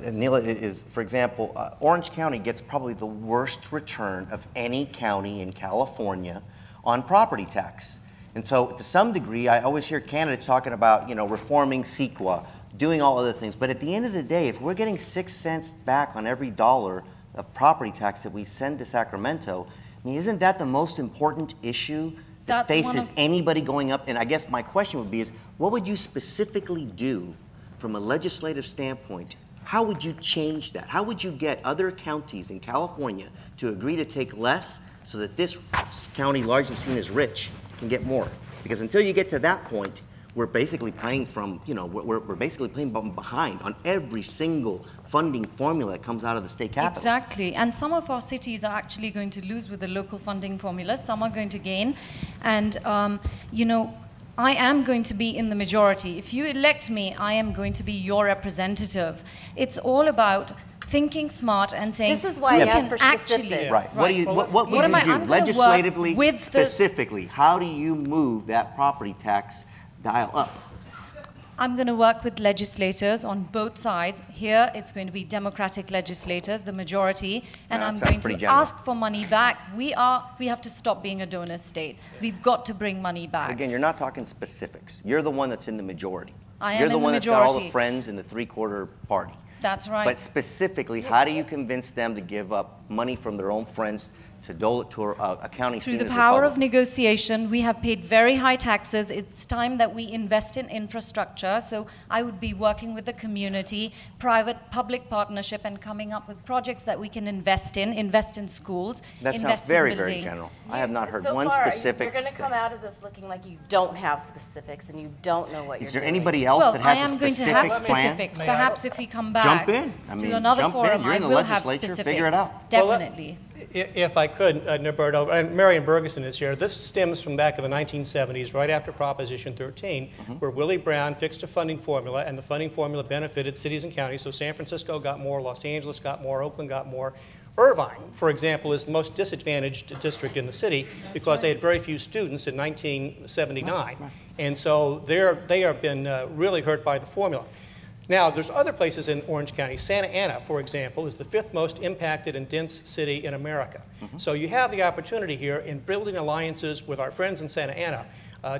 Anila, is, for example, Orange County gets probably the worst return of any county in California on property tax. And so to some degree, I always hear candidates talking about, reforming CEQA, doing all other things. But at the end of the day, if we're getting 6 cents back on every dollar of property tax that we send to Sacramento, I mean, isn't that the most important issue that faces anybody going up? And I guess my question would be what would you specifically do from a legislative standpoint? How would you change that? How would you get other counties in California to agree to take less so that this county, largely seen as rich, can get more? Because until you get to that point, we're basically playing from, we're basically playing behind on every single funding formula that comes out of the state capital. Exactly, and some of our cities are actually going to lose with the local funding formula, some are going to gain, and I am going to be in the majority. If you elect me, I am going to be your representative. It's all about thinking smart and saying, this is why I asked for specifics. Right. What would you do legislatively, specifically? How do you move that property tax dial up? I'm going to work with legislators on both sides. Here, it's going to be Democratic legislators, the majority, and I'm going to ask for money back. We have to stop being a donor state. We've got to bring money back. Again, you're not talking specifics. You're the one that's in the majority. I am You're the in one the that's got all majority. the friends in the three-quarter party. That's right. But specifically, how do you convince them to give up money from their own friends to dole it to a county Through seen the as power of Republican? negotiation, we have paid very high taxes. It's time that we invest in infrastructure. So I would be working with the community, private-public partnership, and coming up with projects that we can invest in schools, That invest sounds very, in very building. general. I have not heard So one far, specific You're going to come out of this looking like you don't have specifics and you don't know what you're doing. Is there anybody else Well, that I has am a going to specific have plan? specifics. Perhaps if we come back Jump in. I mean, to another jump in. forum, You're I in the will have legislature. specifics. Figure it out. Definitely. If I could, Norberto, and Marion Bergeson is here. This stems from back in the 1970s, right after Proposition 13, where Willie Brown fixed a funding formula, and the funding formula benefited cities and counties. So San Francisco got more, Los Angeles got more, Oakland got more. Irvine, for example, is the most disadvantaged district in the city because they had very few students in 1979. And so they have been really hurt by the formula. Now, there's other places in Orange County. Santa Ana, for example, is the 5th most impacted and dense city in America. So you have the opportunity here in building alliances with our friends in Santa Ana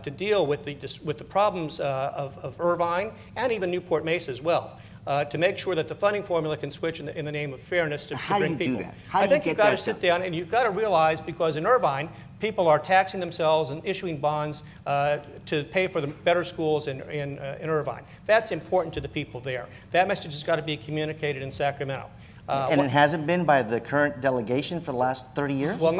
to deal with the problems of Irvine and even Newport Mesa as well. To make sure that the funding formula can switch in the name of fairness to bring people. Do that? How I do you think you've got to sit down and you've got to realize, because in Irvine, people are taxing themselves and issuing bonds to pay for the better schools in Irvine. That's important to the people there. That message has got to be communicated in Sacramento. And it hasn't been by the current delegation for the last 30 years? Well,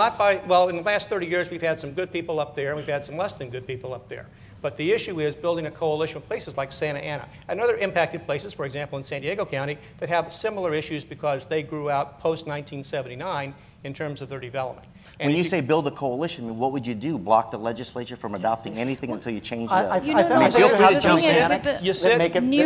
in the last 30 years, we've had some good people up there, and we've had some less than good people up there. But the issue is building a coalition of places like Santa Ana and other impacted places, for example, in San Diego County, that have similar issues because they grew out post-1979 in terms of their development. And when you say build a coalition, I mean, what would you do? Block the legislature from adopting anything until you change the...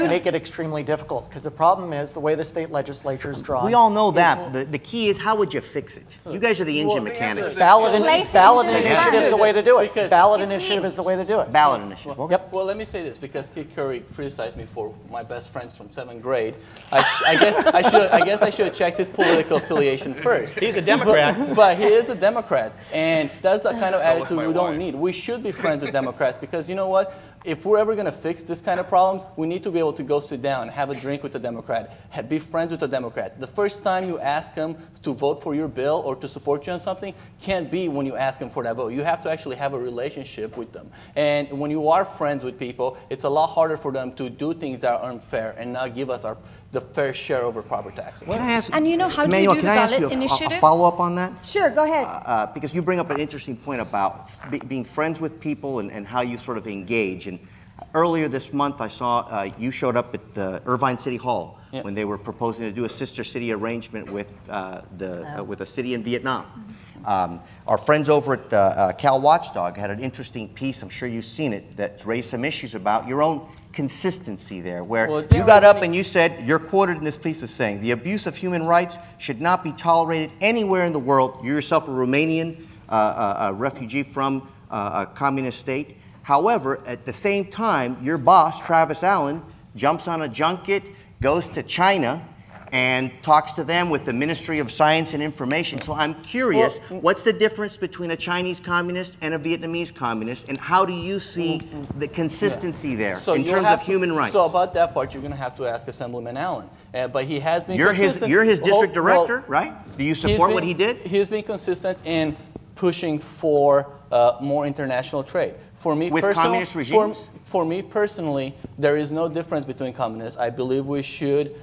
Make it extremely difficult, because the problem is the way the state legislature is drawn. We all know that. The key is, how would you fix it? You guys are the engine mechanics. Ballot initiative is the way to do it. Ballot initiative is the way to do it. Ballot initiative. Yep. Well, let me say this, because Keith Curry criticized me for my best friends from 7th grade. I guess I should have checked his political affiliation first. He's a Democrat. But he is a Democrat, and that's the kind of attitude we don't need. We should be friends with Democrats, because you know what? If we're ever going to fix this kind of problems, we need to be able to go sit down, have a drink with a Democrat, be friends with a Democrat. The first time you ask them to vote for your bill or to support you on something can't be when you ask them for that vote. You have to actually have a relationship with them. And when you are friends with people, it's a lot harder for them to do things that are unfair and not give us the fair share over property taxes. And you know, how do you do the ballot initiative? A follow-up on that? Sure, go ahead. Because you bring up an interesting point about being friends with people and how you sort of engage. And earlier this month, I saw you showed up at the Irvine City Hall when they were proposing to do a sister city arrangement with with a city in Vietnam. Our friends over at Cal Watchdog had an interesting piece, I'm sure you've seen it, that raised some issues about your own consistency there, where you got up and you said, you're quoted in this piece as saying, the abuse of human rights should not be tolerated anywhere in the world. You're yourself a Romanian refugee from a communist state. However, at the same time, your boss, Travis Allen, jumps on a junket, goes to China, and talks to them with the Ministry of Science and Information. So I'm curious, what's the difference between a Chinese communist and a Vietnamese communist, and how do you see the consistency there in terms of human rights? So about that part, you're going to have to ask Assemblyman Allen. But he has been consistent. You're his district director, right? Do you support what he did? He's been consistent in pushing for more international trade. For me, with communist regimes? For me personally, there is no difference between communists. I believe we should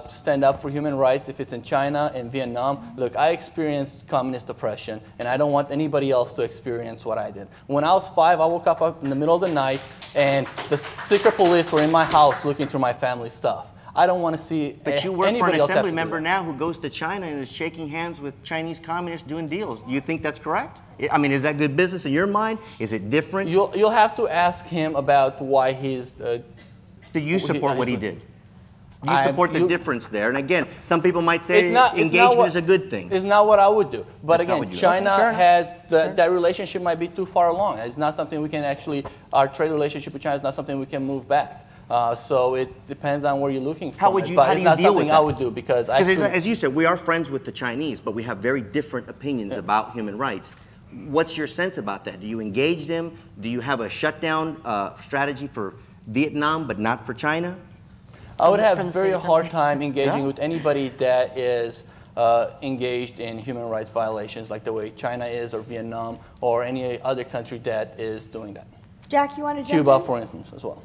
stand up for human rights if it's in China and Vietnam. Look, I experienced communist oppression, and I don't want anybody else to experience what I did. When I was 5, I woke up in the middle of the night, and the secret police were in my house looking through my family stuff. I don't want to see But you work for an assembly member now who goes to China and is shaking hands with Chinese communists doing deals. Do you think that's correct? I mean, is that good business in your mind? Is it different? You'll have to ask him about why he's... Do you support what he did? You support the difference there. And again, some people might say engagement is a good thing. It's not what I would do. But again, China has, that relationship might be too far along. It's not something we can actually, our trade relationship with China is not something we can move back. So it depends on where you're looking from. How do you deal with that? But it's not something I would do because as you said, we are friends with the Chinese, but we have very different opinions about human rights. What's your sense about that? Do you engage them? Do you have a shutdown strategy for Vietnam but not for China? I would have a very hard time engaging with anybody that is engaged in human rights violations like the way China is, or Vietnam, or any other country that is doing that. Jack, you want to jump Cuba, in? for instance, as well.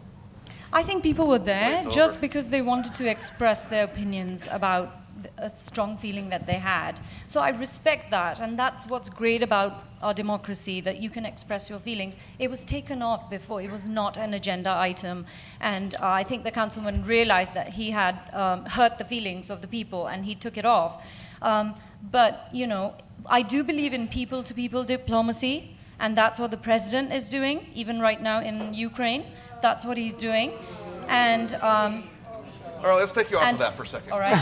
I think people were there just because they wanted to express their opinions about a strong feeling that they had. So I respect that, and that's what's great about our democracy, that you can express your feelings. It was taken off before. It was not an agenda item, and I think the councilman realized that he had hurt the feelings of the people, and he took it off. But, you know, I do believe in people-to-people diplomacy, and that's what the president is doing, even right now in Ukraine. That's what he's doing. And All right, let's take you off of that for a second. All right.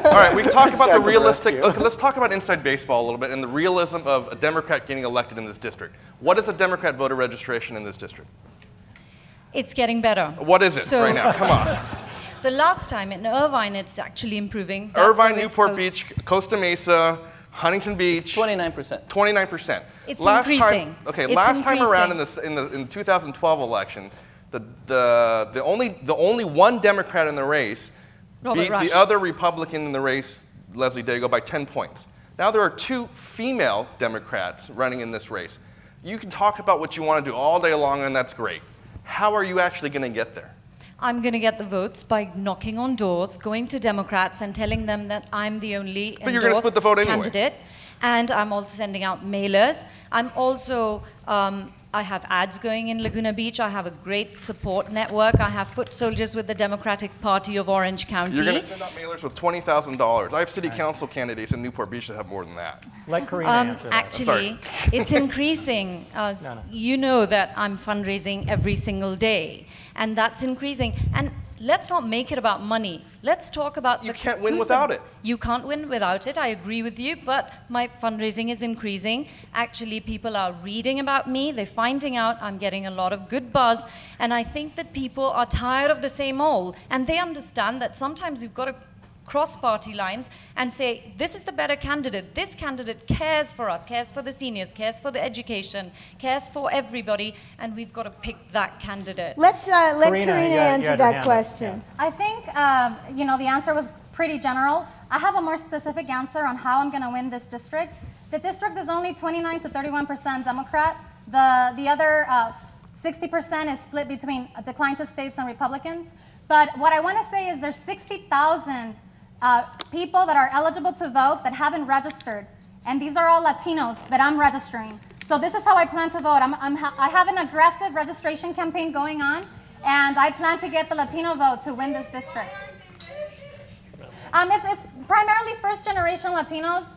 All right, we've talked about the realistic. Okay, let's talk about inside baseball a little bit and the realism of a Democrat getting elected in this district. What is a Democrat voter registration in this district? It's getting better. What is it right now? Come on. The last time in Irvine, it's actually improving. That's Irvine, where Newport Beach, Costa Mesa, Huntington Beach. It's 29%. 29%. It's last increasing. Time, okay, It's last time around increasing. in the 2012 election, the only one Democrat in the race Robert beat Rush. the other Republican in the race, Leslie Dago, by 10 points. Now there are 2 female Democrats running in this race. You can talk about what you want to do all day long, and that's great. How are you actually going to get there? I'm going to get the votes by knocking on doors, going to Democrats and telling them that I'm the only But you're gonna split the vote anyway. candidate. And I'm also sending out mailers. I'm also, I have ads going in Laguna Beach. I have a great support network. I have foot soldiers with the Democratic Party of Orange County. You're going to send out mailers with $20,000. I have city council candidates in Newport Beach that have more than that. Let Karina answer that. Actually, it's increasing. You know that I'm fundraising every single day, and that's increasing. And let's not make it about money. Let's talk about You can't win without it. You can't win without it. I agree with you, but my fundraising is increasing. Actually, people are reading about me. They're finding out I'm getting a lot of good buzz, and I think that people are tired of the same old, and they understand that sometimes you've got to cross party lines and say, this is the better candidate. This candidate cares for us, cares for the seniors, cares for the education, cares for everybody, and we've got to pick that candidate. Let Karina you answer had your that hand up. question. I think, the answer was pretty general. I have a more specific answer on how I'm going to win this district. The district is only 29 to 31% Democrat. The other 60% is split between decline to states and Republicans. But what I want to say is there's 60,000 people that are eligible to vote that haven't registered. And these are all Latinos that I'm registering. So this is how I plan to vote. I have an aggressive registration campaign going on, and I plan to get the Latino vote to win this district. It's primarily first-generation Latinos,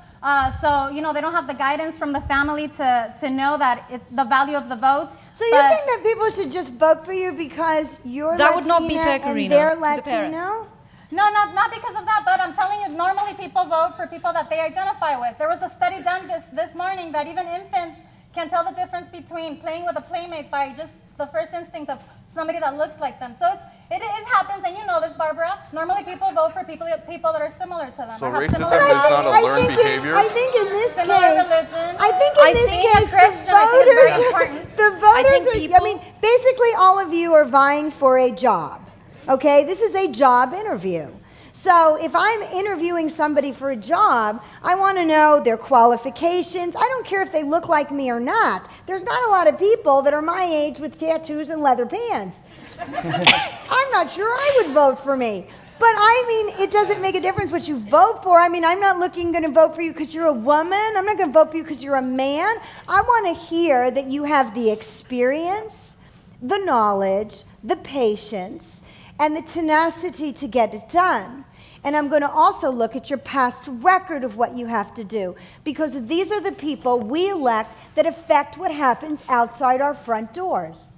so they don't have the guidance from the family to know that it's the value of the vote. So you think that people should just vote for you because you're That Latina would not be fair, and Karina, they're to the parents. Latino? No, not because of that, but I'm telling you, normally people vote for people that they identify with. There was a study done this morning that even infants can tell the difference between playing with a playmate by just the first instinct of somebody that looks like them. So it happens, and you know this, Barbara. Normally people vote for people that are similar to them. So or have racism similar is not values. a learned behavior? I think in this Similar case, religion. I think in this being a case, Christian, I think is very important. the voters think are, people- I mean, basically all of you are vying for a job, okay? This is a job interview. So if I'm interviewing somebody for a job, I want to know their qualifications. I don't care if they look like me or not. There's not a lot of people that are my age with tattoos and leather pants. I'm not sure I would vote for me. But I mean, it doesn't make a difference what you vote for. I mean, I'm not going to vote for you because you're a woman. I'm not going to vote for you because you're a man. I want to hear that you have the experience, the knowledge, the patience, and the tenacity to get it done. And I'm going to also look at your past record of what you have to do, because these are the people we elect that affect what happens outside our front doors.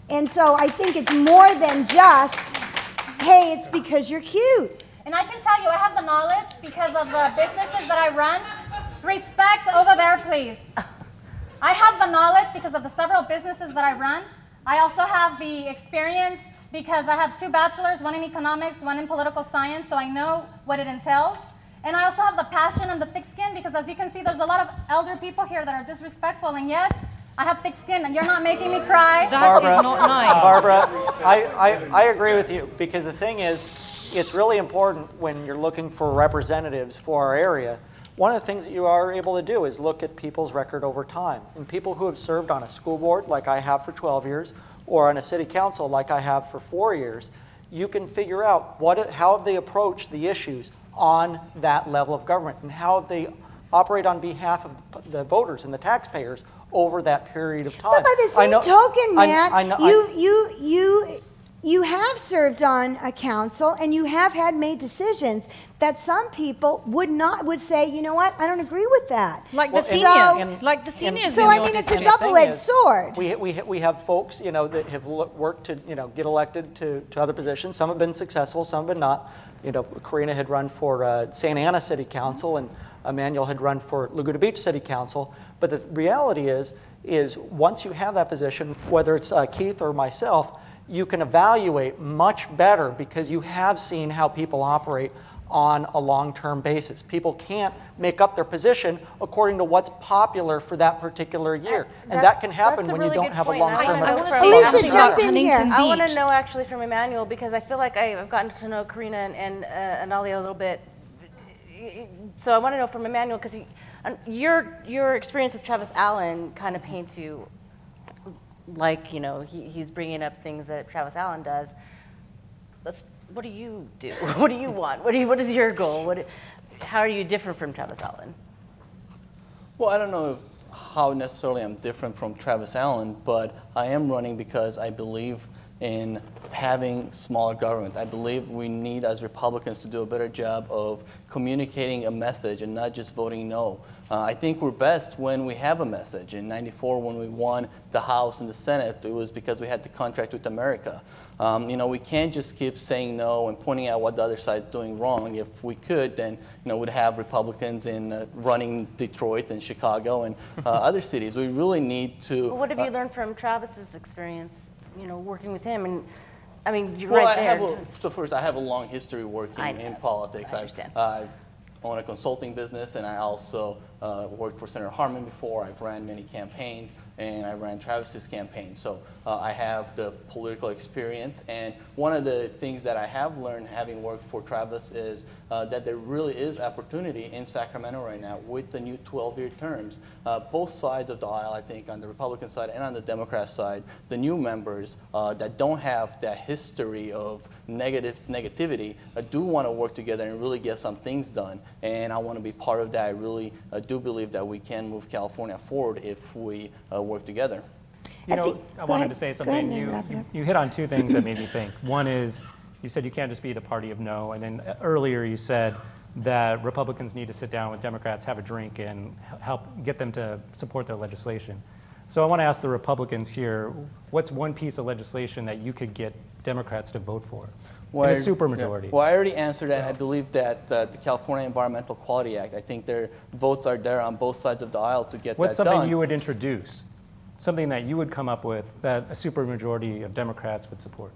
And so I think it's more than just, hey, it's because you're cute. And I can tell you, I have the knowledge because of the businesses that I run. Respect over there, please. I have the knowledge because of the several businesses that I run. I also have the experience because I have 2 bachelors, one in economics, one in political science, so I know what it entails. And I also have the passion and the thick skin because, as you can see, there's a lot of elder people here that are disrespectful, and yet I have thick skin, and you're not making me cry. That is not nice. Barbara, I agree with you, because the thing is, it's really important when you're looking for representatives for our area. One of the things that you are able to do is look at people's record over time. And people who have served on a school board, like I have for 12 years, or on a city council, like I have for 4 years, you can figure out how have they approached the issues on that level of government, and how they operate on behalf of the voters and the taxpayers over that period of time. But by the same token, Matt, you have served on a council and you have had made decisions that some people would say, you know what, I don't agree with that. Like the seniors. So I mean, it's a double-edged sword. We have folks, you know, that have worked to, you know, get elected to other positions. Some have been successful, some have been not. You know, Karina had run for Santa Ana City Council, and Emmanuel had run for Laguna Beach City Council. But the reality is once you have that position, whether it's Keith or myself, you can evaluate much better because you have seen how people operate on a long-term basis. People can't make up their position according to what's popular for that particular year. And that can happen when you don't have a long-term Alicia, jump in here. I want to know actually from Emmanuel, because I feel like I've gotten to know Karina and Ali a little bit. So I want to know from Emmanuel, because your experience with Travis Allen kind of paints you like, you know, he's bringing up things that Travis Allen does. What do you do? What do you want? What is your goal? How are you different from Travis Allen? Well, I don't know how necessarily I'm different from Travis Allen, but I am running because I believe in having smaller government. I believe we need, as Republicans, to do a better job of communicating a message and not just voting no. I think we're best when we have a message. In '94, when we won the House and the Senate, it was because we had the contract with America. You know, we can't just keep saying no and pointing out what the other side is doing wrong. If we could, then, you know, we'd have Republicans in running Detroit and Chicago and other cities. We really need to. Well, what have you learned from Travis's experience, you know, working with him? And I mean, you're well, right there. So first, I have a long history working in politics. I understand. I've owned a consulting business, and I also worked for Senator Harman before. I've ran many campaigns, and I ran Travis's campaign. So I have the political experience. And one of the things that I have learned having worked for Travis is that there really is opportunity in Sacramento right now with the new 12-year terms. Both sides of the aisle, I think, on the Republican side and on the Democrat side, the new members that don't have that history of negativity do want to work together and really get some things done. And I want to be part of that. I really do believe that we can move California forward if we work together. You know, I wanted to say something. You hit on two things that made me think. One is you said you can't just be the party of no, and then earlier you said that Republicans need to sit down with Democrats, have a drink, and help get them to support their legislation. So I want to ask the Republicans here, what's one piece of legislation that you could get Democrats to vote for in a supermajority? Yeah. Well, I already answered that. I believe that the California Environmental Quality Act, I think their votes are there on both sides of the aisle to get what's that done. What's something you would introduce? Something that you would come up with that a supermajority of Democrats would support?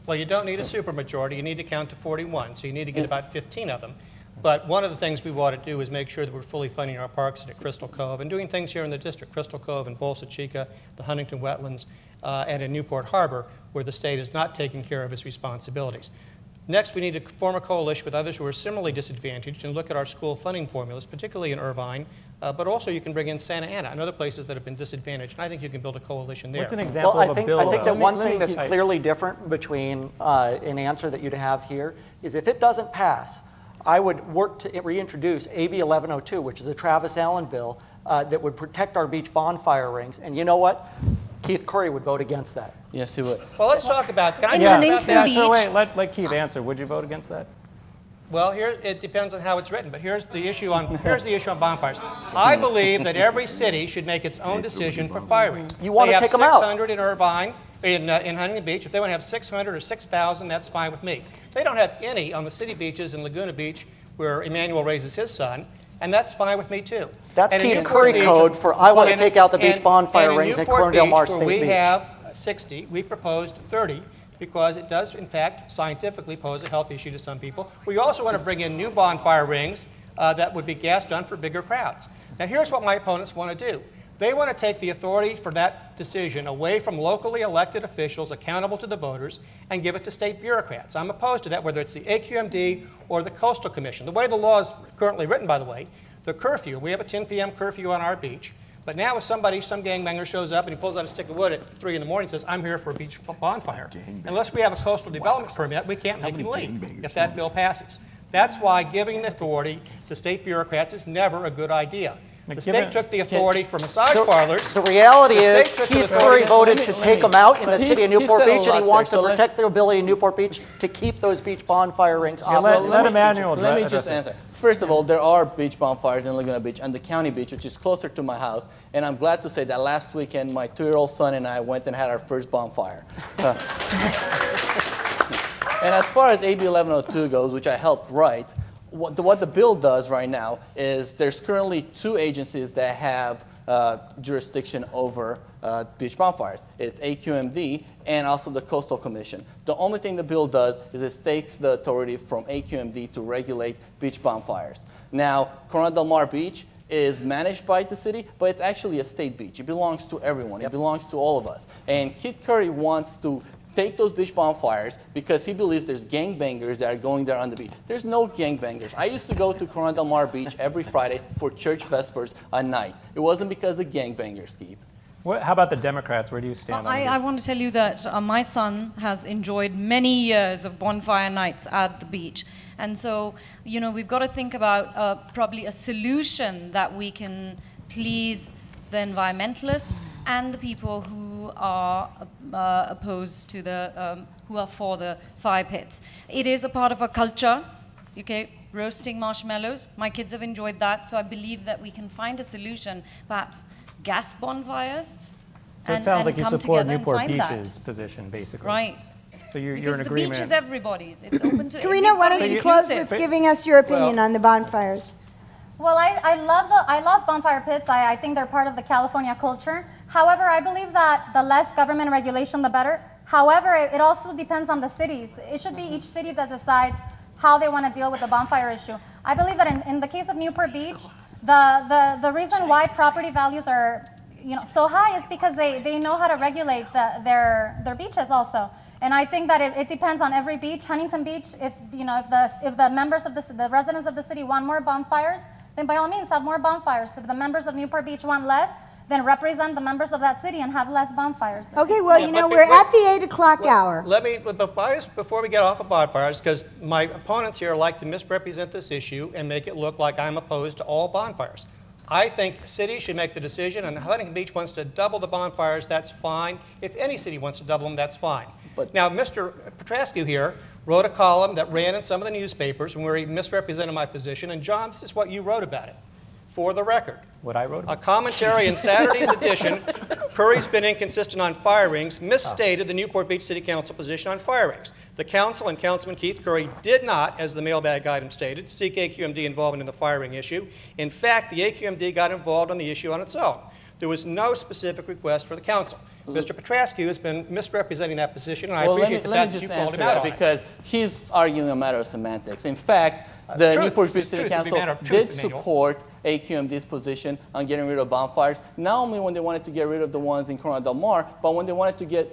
Well, you don't need a supermajority. You need to count to 41, so you need to get about 15 of them. But one of the things we want to do is make sure that we're fully funding our parks at Crystal Cove and doing things here in the district, Crystal Cove and Bolsa Chica, the Huntington Wetlands, and in Newport Harbor, where the state is not taking care of its responsibilities. Next, we need to form a coalition with others who are similarly disadvantaged and look at our school funding formulas, particularly in Irvine, but also you can bring in Santa Ana and other places that have been disadvantaged, and I think you can build a coalition there. What's an example of a bill? I think that one thing that's clearly different between an answer that you'd have here is if it doesn't pass, I would work to reintroduce AB 1102, which is a Travis Allen bill that would protect our beach bonfire rings. And you know what? Keith Curry would vote against that. Yes, he would. Well, let's talk about. Can I talk about that? So wait, let Keith answer. Would you vote against that? Well, here it depends on how it's written. But here's the issue on bonfires. I believe that every city should make its own decision for fire rings. You want to take them out? They have 600 in Irvine, in Huntington Beach. If they want to have 600 or 6,000, that's fine with me. They don't have any on the city beaches in Laguna Beach, where Emmanuel raises his son. And that's fine with me, too. That's Keith Curry code for I want to take out the beach bonfire rings at Corona Mar State Beach. We have 60. We proposed 30 because it does, in fact, scientifically pose a health issue to some people. We also want to bring in new bonfire rings that would be gas done for bigger crowds. Now, here's what my opponents want to do. They want to take the authority for that decision away from locally elected officials accountable to the voters and give it to state bureaucrats. I'm opposed to that, whether it's the AQMD or the Coastal Commission. The way the law is currently written, by the way, the curfew, we have a 10 p.m. curfew on our beach, but now if some gangbanger shows up and he pulls out a stick of wood at 3 in the morning and says, I'm here for a beach bonfire, unless we have a coastal development permit, we can't make him leave if that bill passes. That's why giving authority to state bureaucrats is never a good idea. The state took the authority for massage parlors. The reality The is state took the Keith authority- Curry voted to take them out in the But city of he Newport said a Beach, and he lot wants there, to so protect the ability of Newport Beach to keep those beach bonfire rings let operating. Emmanuel Let me address just it. answer. First of all, there are beach bonfires in Laguna Beach and the county beach, which is closer to my house. And I'm glad to say that last weekend, my 2-year-old son and I went and had our first bonfire. And as far as AB 1102 goes, which I helped write, what the bill does right now is there's currently 2 agencies that have jurisdiction over beach bonfires. It's AQMD and also the Coastal Commission. The only thing the bill does is it takes the authority from AQMD to regulate beach bonfires. Now, Corona del Mar Beach is managed by the city, but it's actually a state beach. It belongs to everyone. It belongs to all of us. And Keith Curry wants to take those beach bonfires because he believes there's gangbangers that are going there on the beach. There's no gangbangers. I used to go to Corona del Mar Beach every Friday for church vespers at night. It wasn't because of gangbangers, Keith. How about the Democrats? Where do you stand on I this? want to tell you that my son has enjoyed many years of bonfire nights at the beach. And so, you know, we've got to think about probably a solution that we can please the environmentalists and the people who are opposed to the, who are for the fire pits. It is a part of our culture, okay? Roasting marshmallows. My kids have enjoyed that, so I believe that we can find a solution, perhaps gas bonfires. So it sounds like you come support together and Newport find Beach's that. position, basically. Right. So you're Because in the agreement. beach is everybody's. It's open to Karina, why don't everybody. you close Inclusive. with giving us your opinion on the bonfires? Well, I love bonfire pits. I think they're part of the California culture. However, I believe that the less government regulation, the better. However, it also depends on the cities. It should be each city that decides how they want to deal with the bonfire issue. I believe that in the case of Newport Beach, the reason why property values are so high is because they know how to regulate their beaches also. And I think that it depends on every beach. Huntington Beach, if the members of the residents of the city want more bonfires, then by all means have more bonfires. If the members of Newport Beach want less, then represent the members of that city and have less bonfires. Okay, well, we're at the 8 o'clock hour. Let me, before we get off of bonfires, because my opponents here like to misrepresent this issue and make it look like I'm opposed to all bonfires. I think cities should make the decision, and Huntington Beach wants to double the bonfires, that's fine. If any city wants to double them, that's fine. But now, Mr. Petrascu here wrote a column that ran in some of the newspapers where he misrepresented my position, and John, this is what you wrote about it. For the record, what I wrote about? A commentary in Saturday's edition, Curry's been inconsistent on fire rings, misstated the Newport Beach City Council position on fire rings. The council and Councilman Keith Curry did not, as the mailbag item stated, seek AQMD involvement in the fire ring issue. In fact, the AQMD got involved on the issue on its own. There was no specific request for the council. Mr. Petrascu has been misrepresenting that position, and I appreciate the fact that you called him out on it. Because he's arguing a matter of semantics. In fact, the Newport Beach City Council did support AQMD's position on getting rid of bonfires, not only when they wanted to get rid of the ones in Corona del Mar, but when they wanted to get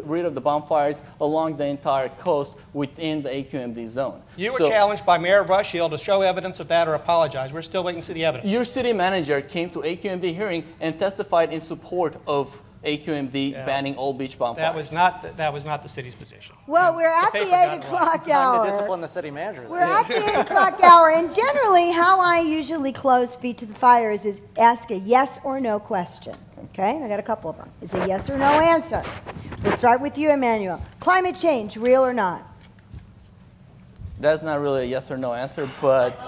rid of the bonfires along the entire coast within the AQMD zone. You were challenged by Mayor Rush Hill to show evidence of that or apologize. We're still waiting to see the evidence. Your city manager came to AQMD hearing and testified in support of AQMD banning all beach bonfires. That was not the city's position. Well, we're at the 8 o'clock hour. Time to discipline the city manager. We're at the 8 o'clock hour, and generally how I usually close Feet to the Fire is ask a yes or no question. Okay, I got a couple of them. It's a yes or no answer. We'll start with you, Emmanuel. Climate change, real or not? That's not really a yes or no answer, but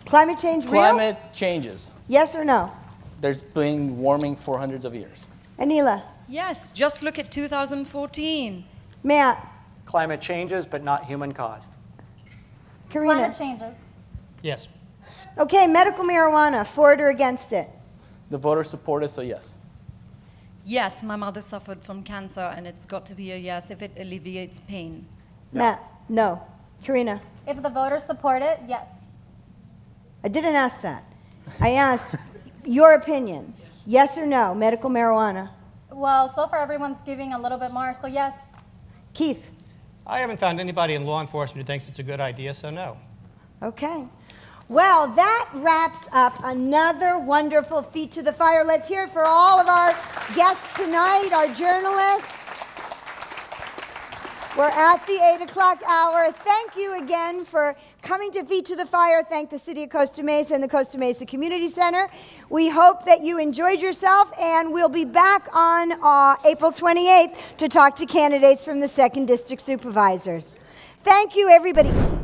Climate change, real? Climate changes. Yes or no? There's been warming for hundreds of years. Anila? Yes, just look at 2014. Matt? Climate changes, but not human caused. Karina? Climate changes. Yes. Okay, medical marijuana, for it or against it? The voters support it, so yes. Yes, my mother suffered from cancer, and it's got to be a yes if it alleviates pain. Matt? No. Karina? If the voters support it, yes. I didn't ask that. I asked your opinion. Yes or no, medical marijuana? Well, so far everyone's giving a little bit more, so yes. Keith? I haven't found anybody in law enforcement who thinks it's a good idea, so no. Okay. Well, that wraps up another wonderful Feet to the Fire. Let's hear it for all of our guests tonight, our journalists. We're at the 8 o'clock hour. Thank you again for coming to Feet to the Fire. Thank the City of Costa Mesa and the Costa Mesa Community Center. We hope that you enjoyed yourself, and we'll be back on April 28th to talk to candidates from the 2nd District Supervisors. Thank you, everybody.